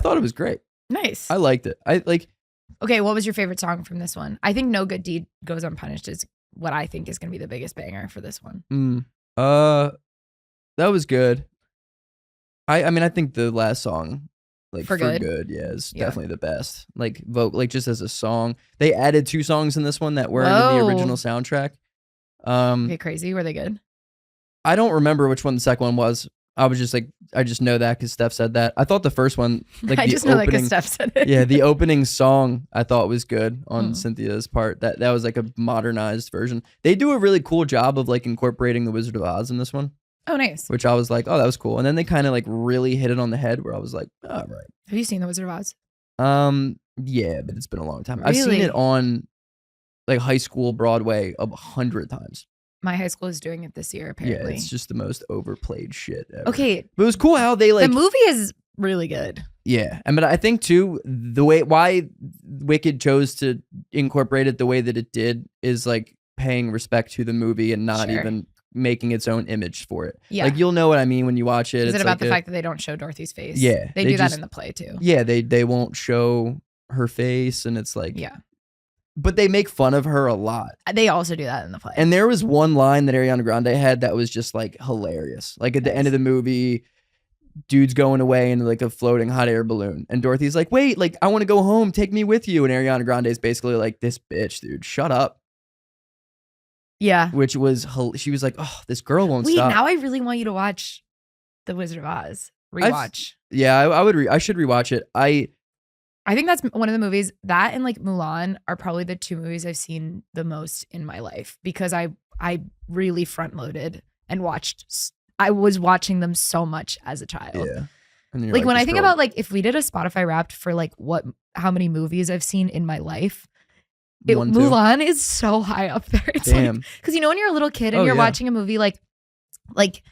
thought it was great. Nice. I liked it. Okay, what was your favorite song from this one? I think No Good Deed Goes Unpunished is what I think is going to be the biggest banger for this one. That was good. I mean, I think the last song, like For Good, is definitely the best. Like just as a song. They added 2 songs in this one that weren't in the original soundtrack. Okay, crazy. Were they good? I don't remember which one the second one was. I was just like, I just know that because Steph said that. I thought the first one, like I just know that because Steph said it. Yeah, the opening song I thought was good on Cynthia's part. That was like a modernized version. They do a really cool job of like incorporating the Wizard of Oz in this one. Oh, nice. Which I was like, oh, that was cool. And then they kind of like really hit it on the head where I was like, oh, right. Have you seen the Wizard of Oz? Yeah, but it's been a long time. Really? I've seen it on like high school Broadway 100 times. My high school is doing it this year, apparently. Yeah, it's just the most overplayed shit ever. Okay. But it was cool how they like... The movie is really good. Yeah. But I think too, why Wicked chose to incorporate it the way that it did is like paying respect to the movie and not even making its own image for it. Yeah. Like you'll know what I mean when you watch it. Is it about the fact that they don't show Dorothy's face? Yeah. They do that in the play too. Yeah, they won't show her face and it's like... Yeah. But they make fun of her a lot. They also do that in the play. And there was one line that Ariana Grande had that was just like hilarious. Like at the end of the movie, dude's going away in like a floating hot air balloon. And Dorothy's like, wait, like I want to go home. Take me with you. And Ariana Grande is basically like, this bitch, dude, shut up. Yeah. Which was, she was like, oh, this girl won't stop. Wait, now I really want you to watch The Wizard of Oz. Rewatch. I should rewatch it. I think that's one of the movies that and like Mulan are probably the 2 movies I've seen the most in my life because I really front loaded and I was watching them so much as a child. Yeah. Like when I think about like if we did a Spotify Wrapped for like how many movies I've seen in my life, Mulan is so high up there. It's damn. Because you know when you're a little kid and you're watching a movie like Like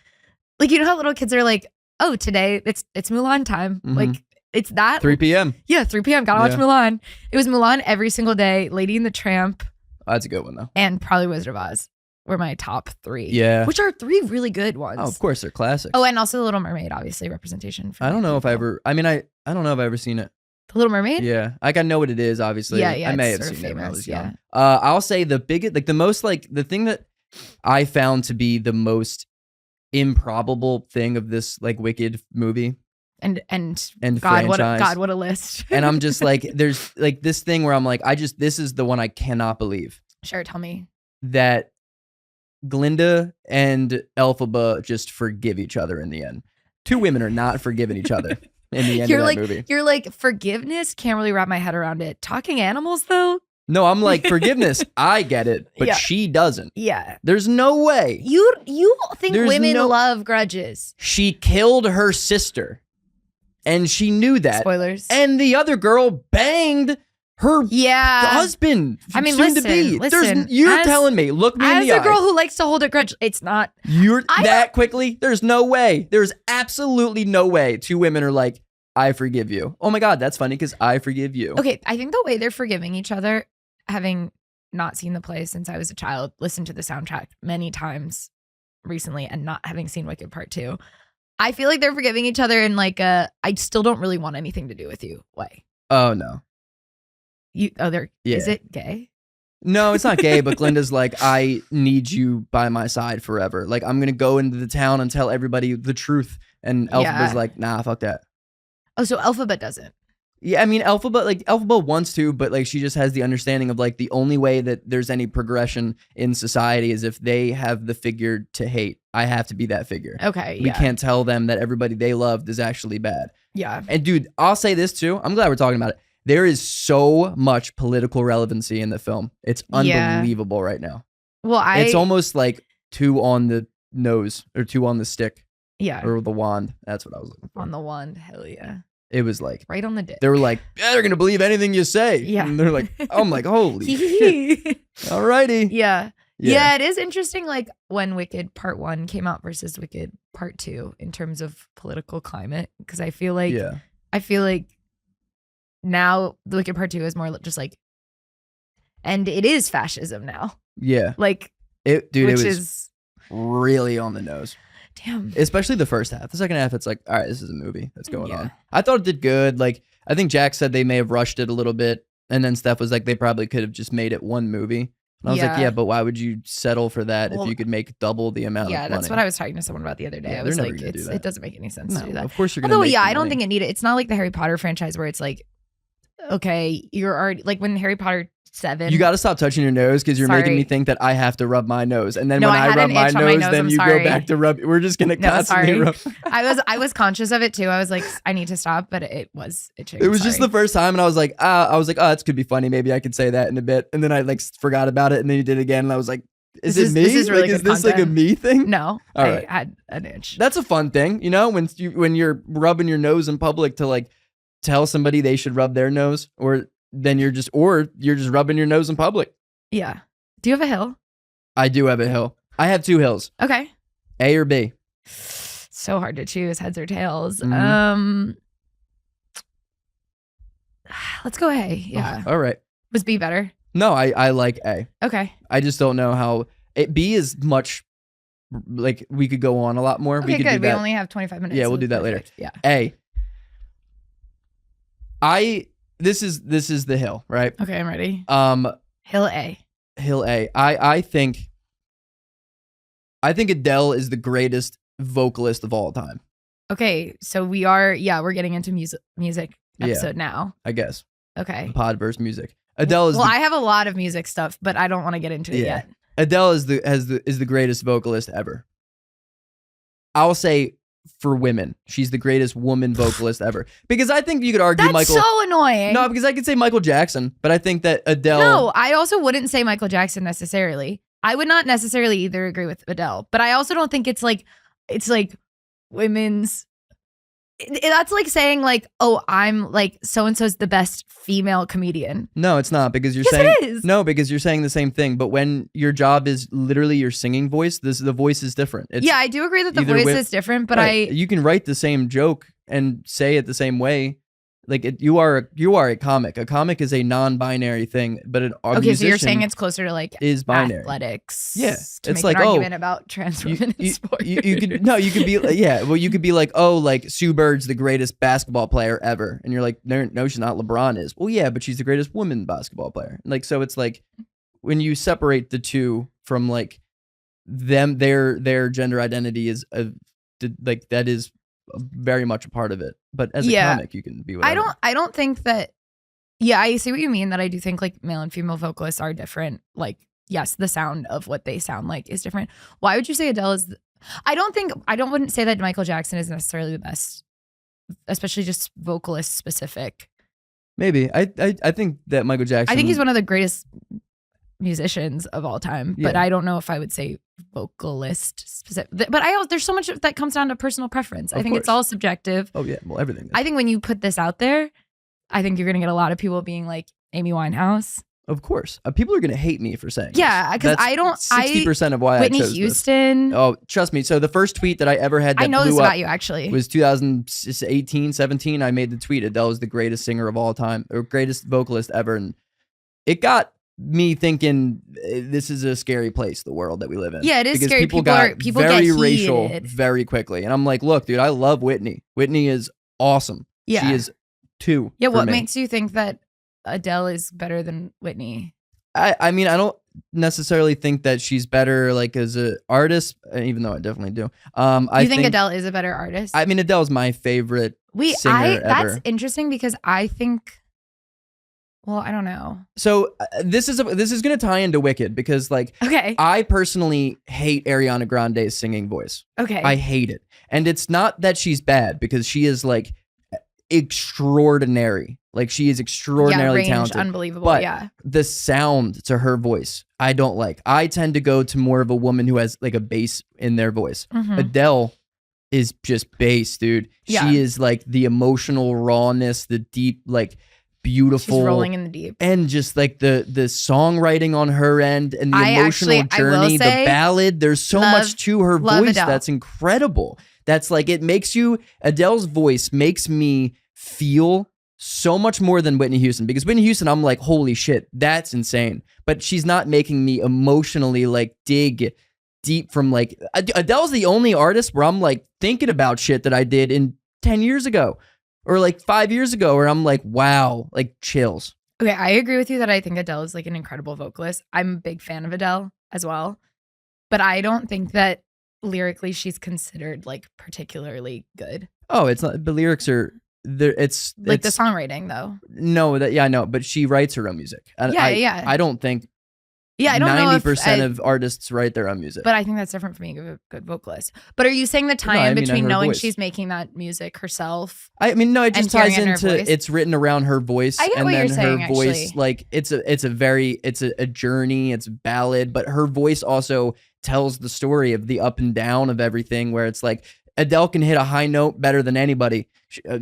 you know how little kids are like, oh, today it's Mulan time. Like it's that 3 p.m. Yeah, 3 p.m. Gotta watch Mulan. It was Mulan every single day. Lady and the Tramp. Oh, that's a good one though. And probably Wizard of Oz were my top 3. Yeah, which are 3 really good ones. Oh, of course they're classics. Oh, and also The Little Mermaid, obviously representation. I don't know if I ever. I mean, I don't know if I've ever seen it. The Little Mermaid. Yeah, like I know what it is. Obviously, Yeah. I may have sort of seen it when I was young. Yeah. I'll say the biggest, like the most, like the thing that I found to be the most improbable thing of this like Wicked movie and God, franchise. What a list. And I'm just like, there's like this thing where I'm like, this is the one I cannot believe. Sure, tell me. That Glinda and Elphaba just forgive each other in the end. 2 women are not forgiving each other in the end of that movie. You're like, forgiveness? Can't really wrap my head around it. Talking animals though? No, I'm like, forgiveness, I get it, but she doesn't. Yeah. There's no way. You think women love grudges. She killed her sister. And she knew that. Spoilers. And the other girl banged her husband. I mean, listen. You're telling me, look me in the eye. As a girl who likes to hold a grudge, it's not. Quickly? There's no way. There's absolutely no way 2 women are like, I forgive you. Oh my God, that's funny because I forgive you. Okay, I think the way they're forgiving each other, having not seen the play since I was a child, listened to the soundtrack many times recently, and not having seen Wicked Part 2, I feel like they're forgiving each other in like a, I still don't really want anything to do with you way. Oh no. Is it gay? No, it's not gay, but Glinda's like, I need you by my side forever. Like, I'm going to go into the town and tell everybody the truth. And Elphaba's like, nah, fuck that. Oh, so Elphaba doesn't. Yeah, I mean, Elphaba wants to, but like she just has the understanding of like the only way that there's any progression in society is if they have the figure to hate. I have to be that figure. Okay, we can't tell them that everybody they loved is actually bad. Yeah. And dude, I'll say this too. I'm glad we're talking about it. There is so much political relevancy in the film. It's unbelievable right now. Well, it's almost like 2 on the nose or 2 on the stick. Yeah. Or the wand. That's what I was looking for. On the wand. Hell yeah. It was like right on the dick. They were like, yeah, they're gonna believe anything you say. Yeah. And they're like, I'm like, holy shit. Alrighty. Yeah. Yeah, it is interesting like when Wicked Part 1 came out versus Wicked Part 2 in terms of political climate. Because I feel like now the Wicked Part 2 is more just like, and it is fascism now. Yeah. Like it was really on the nose. Damn. Especially the first half. The second half, it's like, all right, this is a movie that's going on. I thought it did good. Like, I think Jack said they may have rushed it a little bit. And then Steph was like, they probably could have just made it 1 movie. And I was like, yeah, but why would you settle for that if you could make double the amount of money? Yeah, that's what I was talking to someone about the other day. I was like, it doesn't make any sense to do that. Of course you're going to I don't think it needed. It's not like the Harry Potter franchise where it's like, okay, you're already, like when Harry Potter 7. You got to stop touching your nose because you're making me think that I have to rub my nose. And then when I rub my nose, then you go back to rub. We're just going to constantly rub. I was conscious of it too. I was like, I need to stop, but it was just the first time. And I was like, oh, this could be funny. Maybe I could say that in a bit. And then I like forgot about it. And then you did it again. And I was like, is it me? This is really is this like a me thing? No. All right. I had an itch. That's a fun thing. You know, when you're rubbing your nose in public to like tell somebody they should rub their nose, or you're just rubbing your nose in public. Yeah. Do you have a hill? I do have a hill. I have 2 hills. Okay. A or B? So hard to choose, heads or tails. Mm-hmm. Let's go A. Yeah. All right. Was B better? No, I like A. Okay. I just don't know how B is much. Like we could go on a lot more. Okay, we could good. do that. We only have 25 minutes. Yeah, we'll do that later. Yeah. A. This is the hill, right? Okay, I'm ready. Hill A. I think Adele is the greatest vocalist of all time. Okay, so we're getting into music episode now. I guess. Okay. Podverse music. Adele is I have a lot of music stuff, but I don't want to get into it yet. Adele is the greatest vocalist ever. I'll say for women, she's the greatest woman vocalist ever. Because I think you could argue That's so annoying. No, because I could say Michael Jackson, but I think that Adele. No, I also wouldn't say Michael Jackson necessarily. I would not necessarily either agree with Adele, but I also don't think it's like women's. That's like saying like, oh, I'm like so-and-so's the best female comedian. No, it's not, because you're saying it is. No, because you're saying the same thing. But when your job is literally your singing voice, the voice is different. Yeah, I do agree that the voice is different, but you can write the same joke and say it the same way. Like you are a comic. A comic is a non-binary thing, but okay, so you're saying it's closer to like is binary athletics. Yeah, to it's make like an argument about trans women in sports. You could be well, you could be like, oh, like Sue Bird's the greatest basketball player ever, and you're like, no, she's not. LeBron is. Well, yeah, but she's the greatest woman basketball player. Like, so it's like when you separate the two from like them, their gender identity is like that is very much a part of it, but as a comic you can be whatever. I don't think that. Yeah, I see what you mean, that I do think like male and female vocalists are different. Like, yes, the sound of what they sound like is different. Why would you say Adele is I wouldn't say that Michael Jackson is necessarily the best, especially just vocalist specific. Maybe I think that Michael Jackson, I think he's one of the greatest musicians of all time, but I don't know if I would say vocalist specific. But there's so much that comes down to personal preference. I think it's all subjective. Oh yeah, well, everything is. I think when you put this out there, I think you're gonna get a lot of people being like Amy Winehouse. Of course, people are gonna hate me for saying. Yeah, because I don't. 60% of why Whitney I chose Houston. This. Oh, trust me. So the first tweet that I ever had that I know blew this up about you actually was 2018, 17. I made the tweet. Adele is the greatest singer of all time, or greatest vocalist ever, and it got me thinking this is a scary place, the world that we live in. Yeah, it is because scary. People got very get racial very quickly, and I'm like, look, dude, I love Whitney. Whitney is awesome. Yeah, she is too. Yeah, what makes you think that Adele is better than Whitney? I mean, I don't necessarily think that she's better like as an artist, even though I definitely do. I think Adele is a better artist? I mean, Adele's my favorite singer ever. That's interesting because I think. Well, I don't know. So this is going to tie into Wicked because like I personally hate Ariana Grande's singing voice. Okay. I hate it. And it's not that she's bad because she is like extraordinary. Like she is extraordinarily talented. Unbelievable. But the sound to her voice, I don't like. I tend to go to more of a woman who has like a bass in their voice. Mm-hmm. Adele is just bass, dude. Yeah. She is like the emotional rawness, the deep, like beautiful. She's rolling in the deep. And just like the songwriting on her end and the emotional journey, the ballad. There's so much to her voice that's incredible. That's like, it makes you, Adele's voice makes me feel so much more than Whitney Houston, because Whitney Houston, I'm like, holy shit, that's insane. But she's not making me emotionally like dig deep from like, Adele's the only artist where I'm like thinking about shit that I did in 10 years ago or like 5 years ago, where I'm like, wow, like chills. Okay, I agree with you that I think Adele is like an incredible vocalist. I'm a big fan of Adele as well, but I don't think that lyrically she's considered like particularly good. Oh, it's not, the lyrics are there. It's like the songwriting though. No, I know, but she writes her own music. I don't think. Yeah, I don't know. 90% of artists write their own music. But I think that's different from being a good vocalist. But are you saying the tie-in between knowing she's making that music herself? I mean, no, it just ties into it's written around her voice. I get what you're saying, her voice, actually. like it's a journey, it's a ballad, but her voice also tells the story of the up and down of everything, where it's like Adele can hit a high note better than anybody.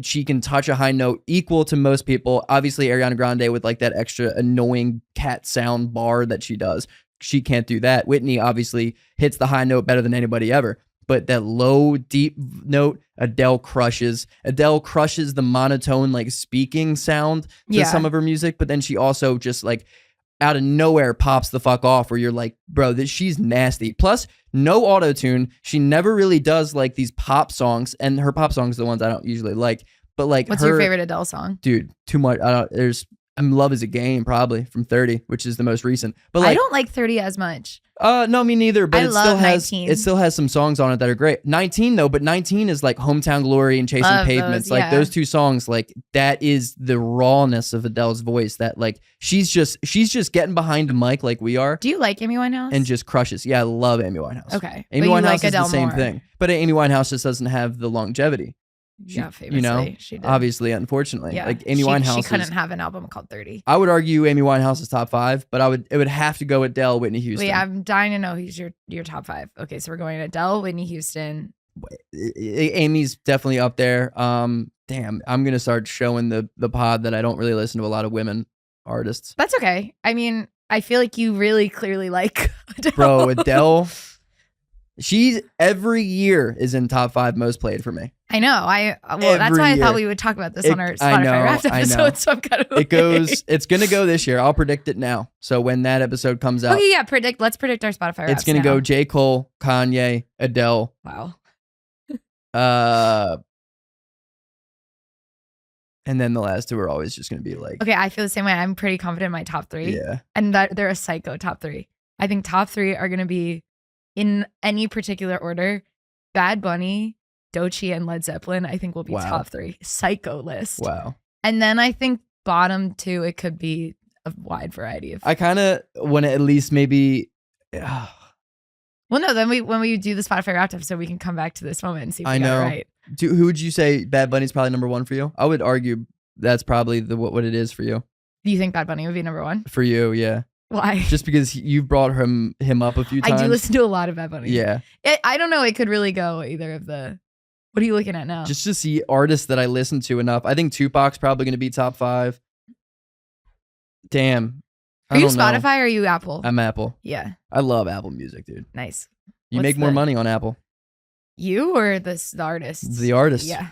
She can touch a high note equal to most people. Obviously, Ariana Grande with like that extra annoying cat sound bar that she does, she can't do that. Whitney obviously hits the high note better than anybody ever. But that low, deep note, Adele crushes. Adele crushes the monotone, like speaking sound to some of her music. But then she also just like out of nowhere pops the fuck off, where you're like, bro, she's nasty. Plus, no auto-tune. She never really does like these pop songs, and her pop songs are the ones I don't usually like. But like, what's your favorite Adele song? Dude, too much. Love Is a Game, probably from 30, which is the most recent. But like, I don't like 30 as much. No, me neither. But it still has some songs on it that are great. 19 though, but 19 is like Hometown Glory and Chasing Pavements. Like those two songs, like that is the rawness of Adele's voice. That like she's just getting behind a mic like we are. Do you like Amy Winehouse? And just crushes. Yeah, I love Amy Winehouse. Okay, Amy Winehouse is the same thing, but Amy Winehouse just doesn't have the longevity. Famously, she did. Obviously, unfortunately, like Amy Winehouse, she couldn't have an album called 30. I would argue Amy Winehouse is top 5, but it would have to go Adele, Whitney Houston. Wait, I'm dying to know who's your top 5. Okay, so we're going Adele, Whitney Houston, Amy's definitely up there. Damn, I'm gonna start showing the pod that I don't really listen to a lot of women artists. That's okay. I mean, I feel like you really clearly like Adele. Bro, Adele. She's every year is in top 5 most played for me. I know. That's why I thought we would talk about this on our Spotify Wrapped episode. So I'm kind of It's gonna go this year. I'll predict it now. So when that episode comes out, okay, yeah, let's predict our Spotify Wrapped. It's gonna go J. Cole, Kanye, Adele. Wow. And then the last 2 are always just gonna be like. Okay, I feel the same way. I'm pretty confident in my top 3. Yeah. And that they're a psycho top 3. I think top 3 are gonna be in any particular order: Bad Bunny, Doechii, and Led Zeppelin. I think will be top 3. Psycho list. Wow. And then I think bottom 2, it could be a wide variety of. I kind of want to at least maybe. Well, no. Then when we do the Spotify Wrapped episode, we can come back to this moment and see if we got it right. Who would you say Bad Bunny's probably number 1 for you? I would argue that's probably what it is for you. Do you think Bad Bunny would be number 1 for you? Yeah. Why? Just because you've brought him up a few times. I do listen to a lot of Bad Bunny. Yeah. I don't know. It could really go either of the. What are you looking at now? Just to see artists that I listen to enough. I think Tupac's probably going to be top 5. Damn. Are you Spotify or are you Apple? I'm Apple. Yeah. I love Apple Music, dude. Nice. You make more money on Apple. You or the artist? The artist. Yeah.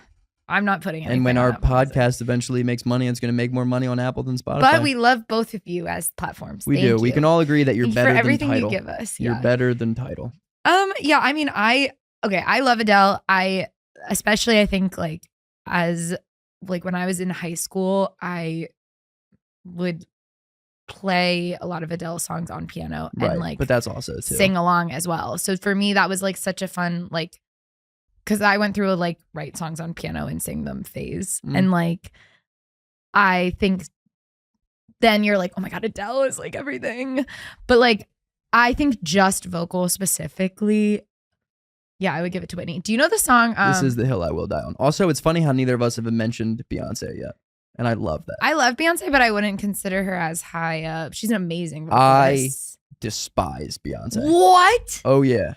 I'm not putting anything. And when on our Apple podcast Music. Eventually makes money, it's going to make more money on Apple than Spotify. But we love both of you as platforms. We do. We can all agree that you're better than Tidal. For everything you give us. You're better than Tidal. Yeah. I mean, I love Adele. I think like when I was in high school, I would play a lot of Adele songs on piano and like, but that's also too. Sing along as well. So for me, that was like such a fun, like, because I went through a like write songs on piano and sing them phase. And like, I think then you're like, oh my God, Adele is like everything. But like, I think just vocal specifically, yeah, I would give it to Whitney. Do you know the song? This is the hill I will die on. Also, it's funny how neither of us have mentioned Beyonce yet. And I love that. I love Beyonce, but I wouldn't consider her as high up. She's an amazing vocalist. I despise Beyonce. What? Oh, yeah.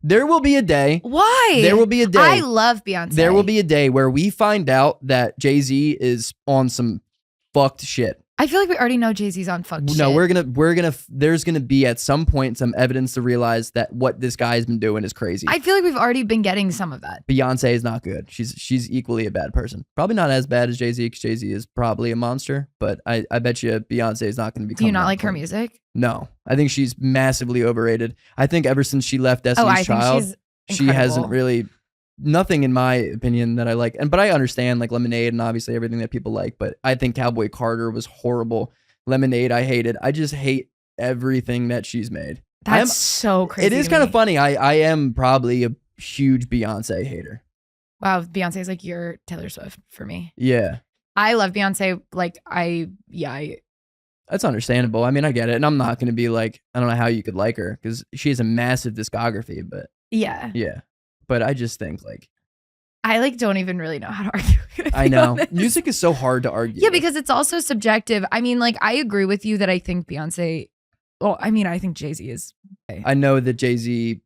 There will be a day. Why? There will be a day. I love Beyonce. There will be a day where we find out that Jay-Z is on some fucked shit. I feel like we already know Jay-Z's on fucked shit. No, there's gonna be at some point some evidence to realize that what this guy's been doing is crazy. I feel like we've already been getting some of that. Beyonce is not good. She's equally a bad person. Probably not as bad as Jay-Z, because Jay-Z is probably a monster, but I bet you Beyonce is not going to be. Do you not like her music? No, I think she's massively overrated. I think ever since she left Destiny's Child, she hasn't really. Nothing in my opinion that I like, but I understand like Lemonade and obviously everything that people like, but I think Cowboy Carter was horrible. Lemonade I hated. I just hate everything that she's made. That's so crazy. It is kind of funny. I am probably a huge Beyonce hater. Wow, Beyonce is like your Taylor Swift for me. Yeah. I love Beyonce. Like That's understandable. I mean, I get it. And I'm not going to be like, I don't know how you could like her because she has a massive discography, but yeah. But I just think like I like don't even really know how to argue. I know. Music is so hard to argue. Yeah, because it's also subjective. I mean, like I agree with you that I think Beyonce. Well, I mean, I think Jay-Z is. I know that Jay-Z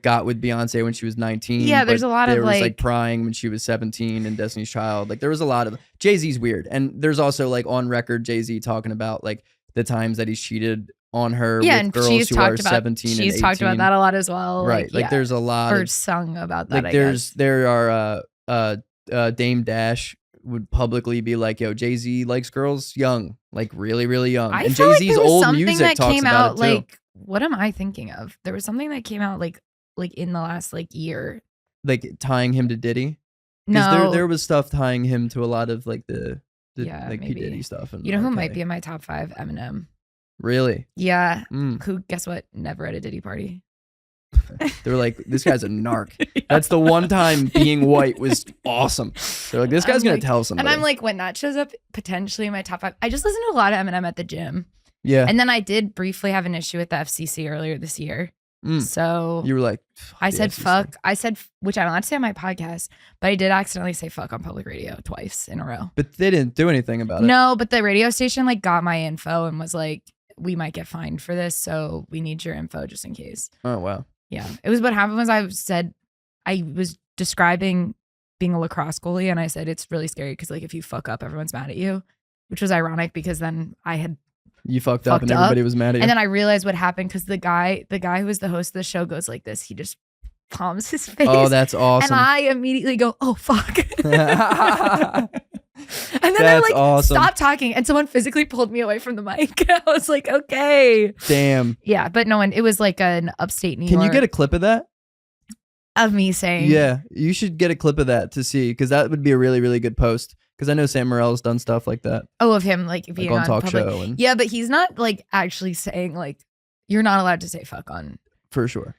got with Beyonce when she was 19. Yeah, there's a lot of there was like prying when she was 17 and Destiny's Child. Like there was a lot of Jay-Z's weird, and there's also like on record Jay-Z talking about like the times that he's cheated on her with girls who are 17 and 18. She's talked about that a lot as well. Right. Like there's a lot or sung about that. Like there are Dame Dash would publicly be like, yo, Jay-Z likes girls young, like really, really young. And Jay-Z's old music talks about it too. Like, what am I thinking of? There was something that came out like in the last like year. Like tying him to Diddy? No. There was stuff tying him to a lot of like the like maybe. P. Diddy stuff. And you know who might be in my top 5? Eminem. Really? Yeah. Who, guess what? Never at a Diddy party. They were like, this guy's a narc. Yeah. That's the one time being white was awesome. They're like, this guy's going to tell somebody. And I'm like, when that shows up potentially in my top 5, I just listen to a lot of Eminem at the gym. Yeah. And then I did briefly have an issue with the FCC earlier this year. So you were like, I said FCC. Fuck. I said, which I'm allowed to say on my podcast, but I did accidentally say fuck on public radio twice in a row. But they didn't do anything about it. No, but the radio station like got my info and was like, we might get fined for this, so we need your info just in case. Oh, wow. Yeah. It was what happened was I was describing being a lacrosse goalie, and I said it's really scary because like if you fuck up, everyone's mad at you, which was ironic because then you fucked up and everybody was mad at you. And then I realized what happened because the guy who was the host of the show goes like this. He just palms his face. Oh, that's awesome. And I immediately go, oh, fuck. And then that's I like awesome. stopped talking and someone physically pulled me away from the mic. I was like, okay. Damn. Yeah, but no one, it was like an upstate New York. Can you get a clip of that? Of me saying. Yeah, you should get a clip of that to see because that would be a really, really good post. Because I know Sam Morrill's done stuff like that. Oh, of him like being on talk public. show. And yeah, but he's not like actually saying like, you're not allowed to say fuck on. For sure.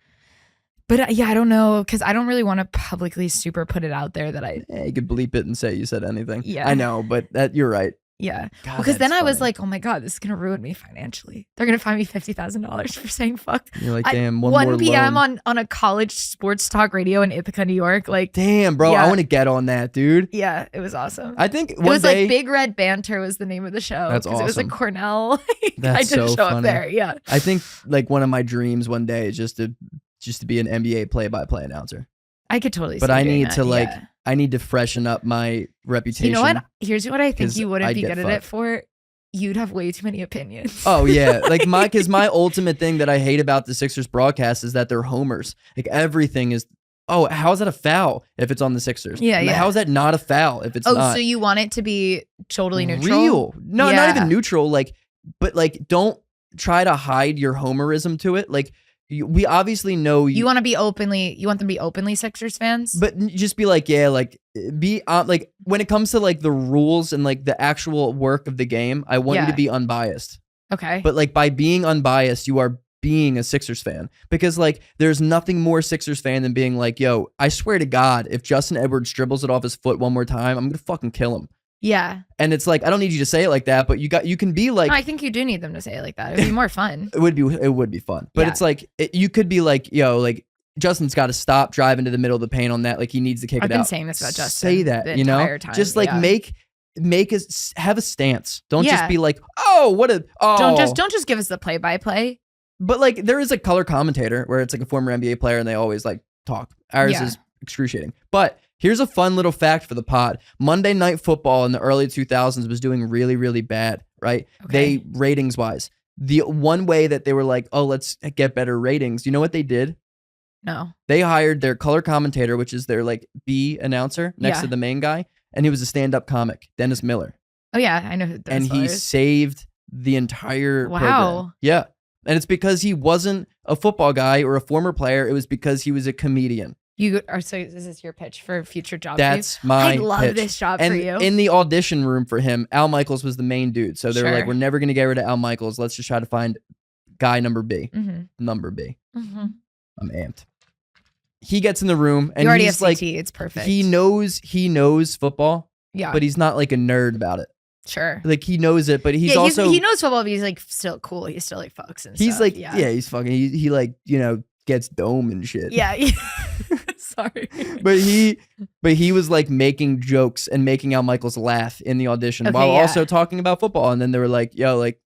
But yeah, I don't know because I don't really want to publicly super put it out there that I. You could bleep it and say you said anything. Yeah, I know, but you're right. Yeah, God, because then I was funny. like, oh my God, this is gonna ruin me financially. They're gonna fine me $50,000 for saying fuck. You're like, damn, 1 p.m. on a college sports talk radio in Ithaca, New York. Like, damn, bro, yeah. I want to get on that, dude. Yeah, it was awesome. I think it was like Big Red Banter was the name of the show. That's awesome. It was like Cornell. That's I didn't so show funny. up there. Yeah. I think like one of my dreams one day is just to be an NBA play-by-play announcer. I could totally. But see I doing need that. to like. Yeah. I need to freshen up my reputation. You know what? Here's what I think you wouldn't I'd be get good at it for. You'd have way too many opinions. Oh yeah, like my ultimate thing that I hate about the Sixers broadcast is that they're homers. Like everything is, oh, how is that a foul if it's on the Sixers? Yeah, and yeah. How is that not a foul if it's not? Oh, so you want it to be totally neutral? Real? No, Yeah. not even neutral. Like, but like, don't try to hide your homerism to it. Like, we obviously know you want to be openly. You want them to be openly Sixers fans, but just be like, yeah, like be like when it comes to like the rules and like the actual work of the game, I want you to be unbiased. Okay. But like by being unbiased, you are being a Sixers fan because like there's nothing more Sixers fan than being like, yo, I swear to God, if Justin Edwards dribbles it off his foot one more time, I'm gonna fucking kill him. Yeah. And it's like, I don't need you to say it like that, but you can be like, no, I think you do need them to say it like that. It would be more fun. It would be fun. But it's like, you could be like, yo, like Justin's got to stop driving to the middle of the paint on that. Like he needs to kick it out. I've been saying this about Justin. Say that, the you know, entire time. just like have a stance. Don't just be like, oh, Don't just give us the play-by-play. But like there is a color commentator where it's like a former NBA player and they always like talk. Ours is excruciating. But here's a fun little fact for the pod. Monday Night Football in the early 2000s was doing really, really bad, right? Okay. They, ratings-wise. The one way that they were like, oh, let's get better ratings. You know what they did? No. They hired their color commentator, which is their like B announcer next to the main guy. And he was a stand-up comic, Dennis Miller. Oh, yeah. I know who Dennis Miller is. He saved the entire program. Yeah. And it's because he wasn't a football guy or a former player. It was because he was a comedian. So is this your pitch for future jobs? That's my I love pitch. this job and for you. In the audition room for him, Al Michaels was the main dude. So they were like, we're never going to get rid of Al Michaels. Let's just try to find guy number B. Mm-hmm. Number B. Mm-hmm. I'm amped. He gets in the room and you already he's have like, CT. It's perfect. He knows football. Yeah. But he's not like a nerd about it. Sure. Like he knows it, but he's also he knows football, but he's like still cool. He's still like fucks and he's stuff. like he's fucking he like, you know, gets dome and shit. Yeah. Sorry. But he was like making jokes and making Al Michaels laugh in the audition while also talking about football. And then they were like, yo, like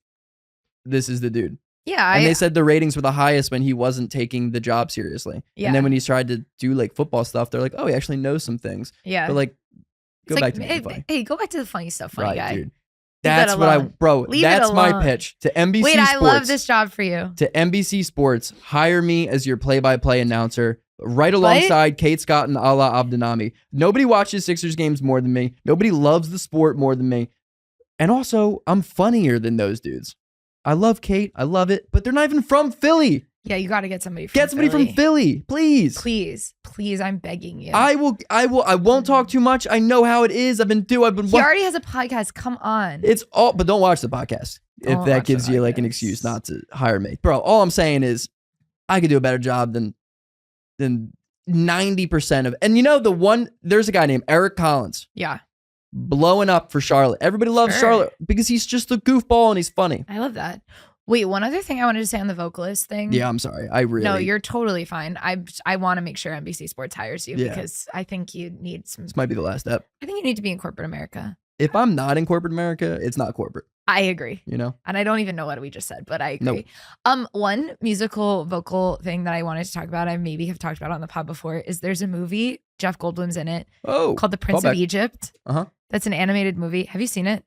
this is the dude. Yeah. And they said the ratings were the highest when he wasn't taking the job seriously. Yeah. And then when he tried to do like football stuff, they're like, oh, he actually knows some things. Yeah. But like, go it's back like, to the funny. Hey, go back to the funny stuff, funny guy. Dude. That's what that's my pitch to NBC Wait, Sports. I love this job for you. To NBC Sports, hire me as your play-by-play announcer right alongside Kate Scott and Ala Abdenami. Nobody watches Sixers games more than me. Nobody loves the sport more than me. And also, I'm funnier than those dudes. I love Kate. I love it. But they're not even from Philly. Yeah, you got to get somebody from Philly. From Philly, please. Please, I'm begging you. I won't talk too much. I know how it is. He already has a podcast. Come on. But don't watch the podcast if that gives you like an excuse not to hire me. Bro, all I'm saying is I could do a better job than 90% of, and you know, there's a guy named Eric Collins. Yeah. Blowing up for Charlotte. Everybody loves Charlotte because he's just a goofball and he's funny. I love that. Wait, one other thing I wanted to say on the vocalist thing. Yeah, I'm sorry. No, you're totally fine. I want to make sure NBC Sports hires you because I think you need some. This might be the last step. I think you need to be in corporate America. If I'm not in corporate America, it's not corporate. I agree. You know? And I don't even know what we just said, but I agree. Nope. One musical vocal thing that I wanted to talk about, I maybe have talked about on the pod before, is there's a movie, Jeff Goldblum's in it, called The Prince of Egypt. That's an animated movie. Have you seen it?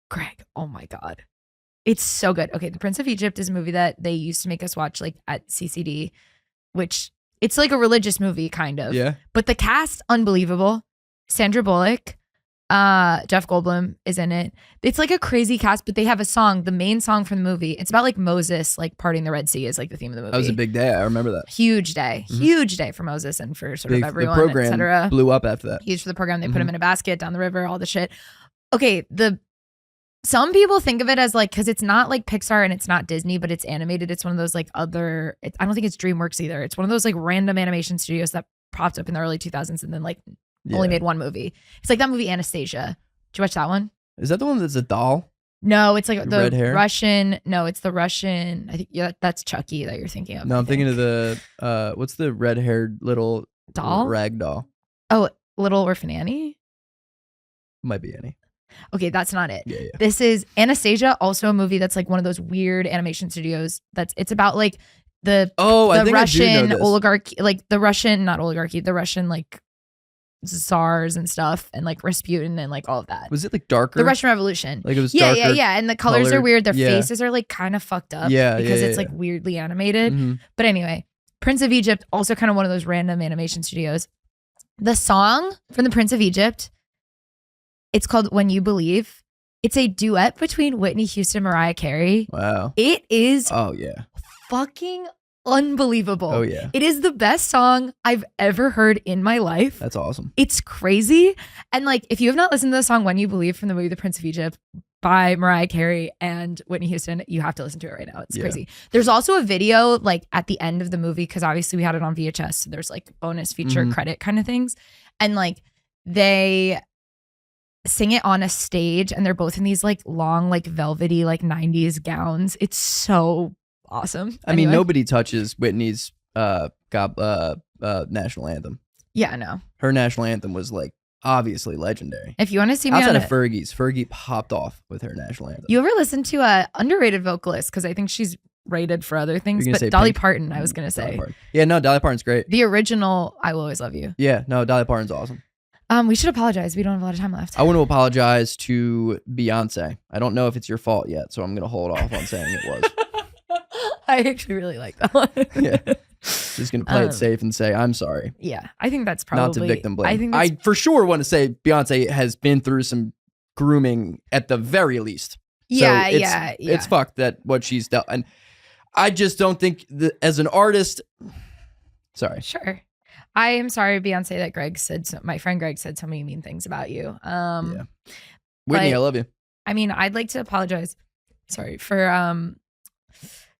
Greg, oh my God. It's so good. Okay, The Prince of Egypt is a movie that they used to make us watch like at CCD, which it's like a religious movie kind of. Yeah. But the cast, unbelievable. Sandra Bullock, Jeff Goldblum is in it. It's like a crazy cast, but they have a song, the main song from the movie. It's about like Moses, like parting the Red Sea is like the theme of the movie. That was a big day. I remember that. Huge day. Huge day for Moses and for sort of everyone, the program etc. blew up after that. Huge for the program. They put him in a basket down the river, all the shit. Okay, some people think of it as like, because it's not like Pixar and it's not Disney, but it's animated. It's one of those like I don't think it's DreamWorks either. It's one of those like random animation studios that popped up in the early 2000s and then like only made one movie. It's like that movie Anastasia. Did you watch that one? Is that the one that's a doll? No, it's like the red hair? Russian. No, it's the Russian. I think that's Chucky that you're thinking of. No, I'm thinking of the what's the red-haired little doll? Rag doll. Oh, Little Orphan Annie? Might be Annie. Okay, that's not it. Yeah. This is Anastasia, also a movie that's like one of those weird animation studios it's about like the Russian oligarchy, like the Russian, not oligarchy, the Russian like czars and stuff, and like Rasputin and like all of that. Was it like darker? The Russian Revolution. Like it was darker. Yeah. And the colors are weird. Their faces are like kind of fucked up. Because it's like weirdly animated. But anyway, Prince of Egypt, also kind of one of those random animation studios. The song from the Prince of Egypt, it's called When You Believe. It's a duet between Whitney Houston and Mariah Carey. Wow. It is fucking unbelievable. Oh yeah. It is the best song I've ever heard in my life. That's awesome. It's crazy. And like, if you have not listened to the song When You Believe from the movie The Prince of Egypt by Mariah Carey and Whitney Houston, you have to listen to it right now. It's crazy. There's also a video like at the end of the movie, because obviously we had it on VHS. So there's like bonus feature credit kind of things. And like they sing it on a stage and they're both in these like long, like velvety, like 90s gowns. It's so awesome. I mean, nobody touches Whitney's national anthem. Yeah, no. Her national anthem was like obviously legendary. If you want to see me outside of Fergie popped off with her national anthem. You ever listen to a underrated vocalist? Because I think she's rated for other things, but Dolly Parton, I was gonna say. Yeah, no, Dolly Parton's great. The original I Will Always Love You. Yeah, no, Dolly Parton's awesome. We should apologize. We don't have a lot of time left. I want to apologize to Beyonce. I don't know if it's your fault yet, so I'm gonna hold off on saying it was. I actually really like that one. Yeah. Just gonna play it safe and say I'm sorry. Yeah, I think that's probably not to victim blame. I for sure want to say Beyonce has been through some grooming at the very least. Yeah, so it's fucked that what she's done, and I just don't think that as an artist. Sorry. Sure. I am sorry, Beyonce, that Greg said my friend Greg said so many mean things about you. Whitney, I love you. I mean, I'd like to apologize. Sorry for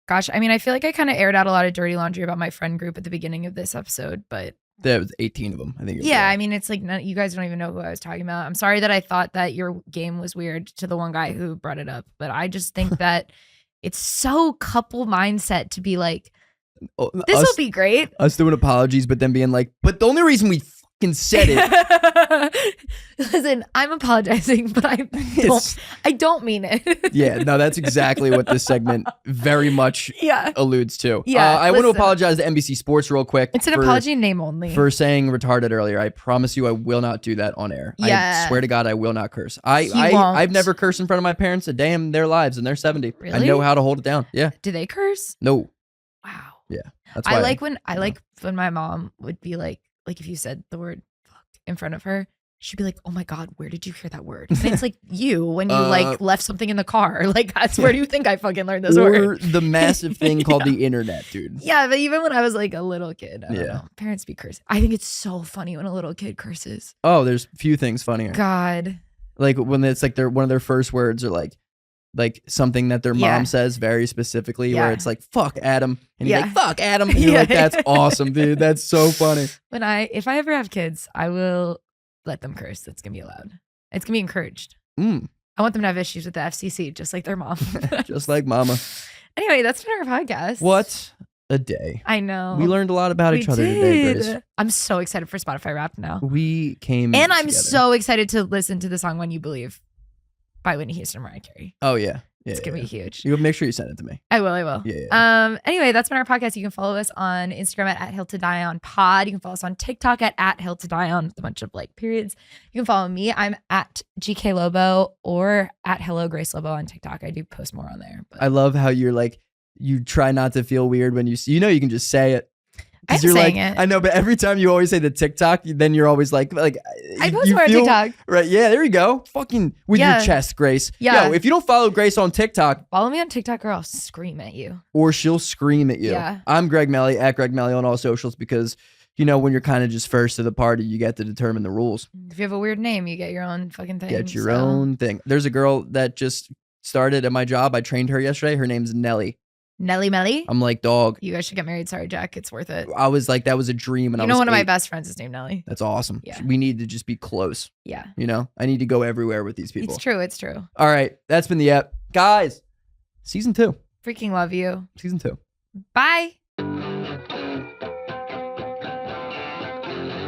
gosh, I mean, I feel like I kind of aired out a lot of dirty laundry about my friend group at the beginning of this episode, but there was 18 of them, I think. Yeah, I mean, it's like you guys don't even know who I was talking about. I'm sorry that I thought that your game was weird to the one guy who brought it up, but I just think that it's so couple mindset to be like, this will be great. Us doing apologies, but then being like, but the only reason we fucking said it. Listen, I'm apologizing, but I don't mean it. Yeah, no, that's exactly what this segment very much alludes to. Yeah, I want to apologize to NBC Sports real quick. It's an apology in name only. For saying retarded earlier. I promise you I will not do that on air. Yeah. I swear to God I will not curse. I've never cursed in front of my parents a day in their lives and they're 70. Really? I know how to hold it down. Yeah. Do they curse? No. Wow. Yeah. That's why I like when my mom would be like if you said the word fuck in front of her, she'd be like, oh my God, where did you hear that word? And it's like you when you like left something in the car. Like that's where do you think I fucking learned this word? Or the massive thing called the internet, dude. Yeah, but even when I was like a little kid, I don't know. Parents be cursing. I think it's so funny when a little kid curses. Oh, there's few things funnier. God. Like when it's like one of their first words are like something that their mom says very specifically where it's like, fuck Adam. And you're like, fuck Adam. And you're like, that's awesome, dude. That's so funny. If I ever have kids, I will let them curse. That's going to be allowed. It's going to be encouraged. I want them to have issues with the FCC, just like their mom. Just like mama. Anyway, that's been our podcast. What a day. I know. We learned a lot about each other today, Grace. I'm so excited for Spotify Wrapped now. We came And together. I'm so excited to listen to the song When You Believe. by Whitney Houston and Mariah Carey. Oh yeah. It's going to be huge. You make sure you send it to me. I will. Yeah. Anyway, that's been our podcast. You can follow us on Instagram at Hill to Die On Pod. You can follow us on TikTok at Hill to Die On with a bunch of like periods. You can follow me. I'm at gklobo or at Hello Grace Lobo on TikTok. I do post more on there. But. I love how you're like, you try not to feel weird when you you can just say it. I'm you're saying like, it. I know, but every time you always say the TikTok, then you're always like I post more on TikTok. Right? Yeah, there you go. Fucking with your chest, Grace. Yeah. Yo, if you don't follow Grace on TikTok, follow me on TikTok or I'll scream at you. Or she'll scream at you. Yeah. I'm Greg Melly at Greg Melly on all socials because when you're kind of just first to the party, you get to determine the rules. If you have a weird name, you get your own fucking thing. Get your own thing. There's a girl that just started at my job. I trained her yesterday. Her name's Nelly. Nelly Melly? I'm like, dog. You guys should get married. Sorry, Jack. It's worth it. I was like, that was a dream. And one of my best friends is named Nelly. That's awesome. Yeah. We need to just be close. Yeah. I need to go everywhere with these people. It's true. All right. That's been the app. Guys, season 2. Freaking love you. Season 2. Bye.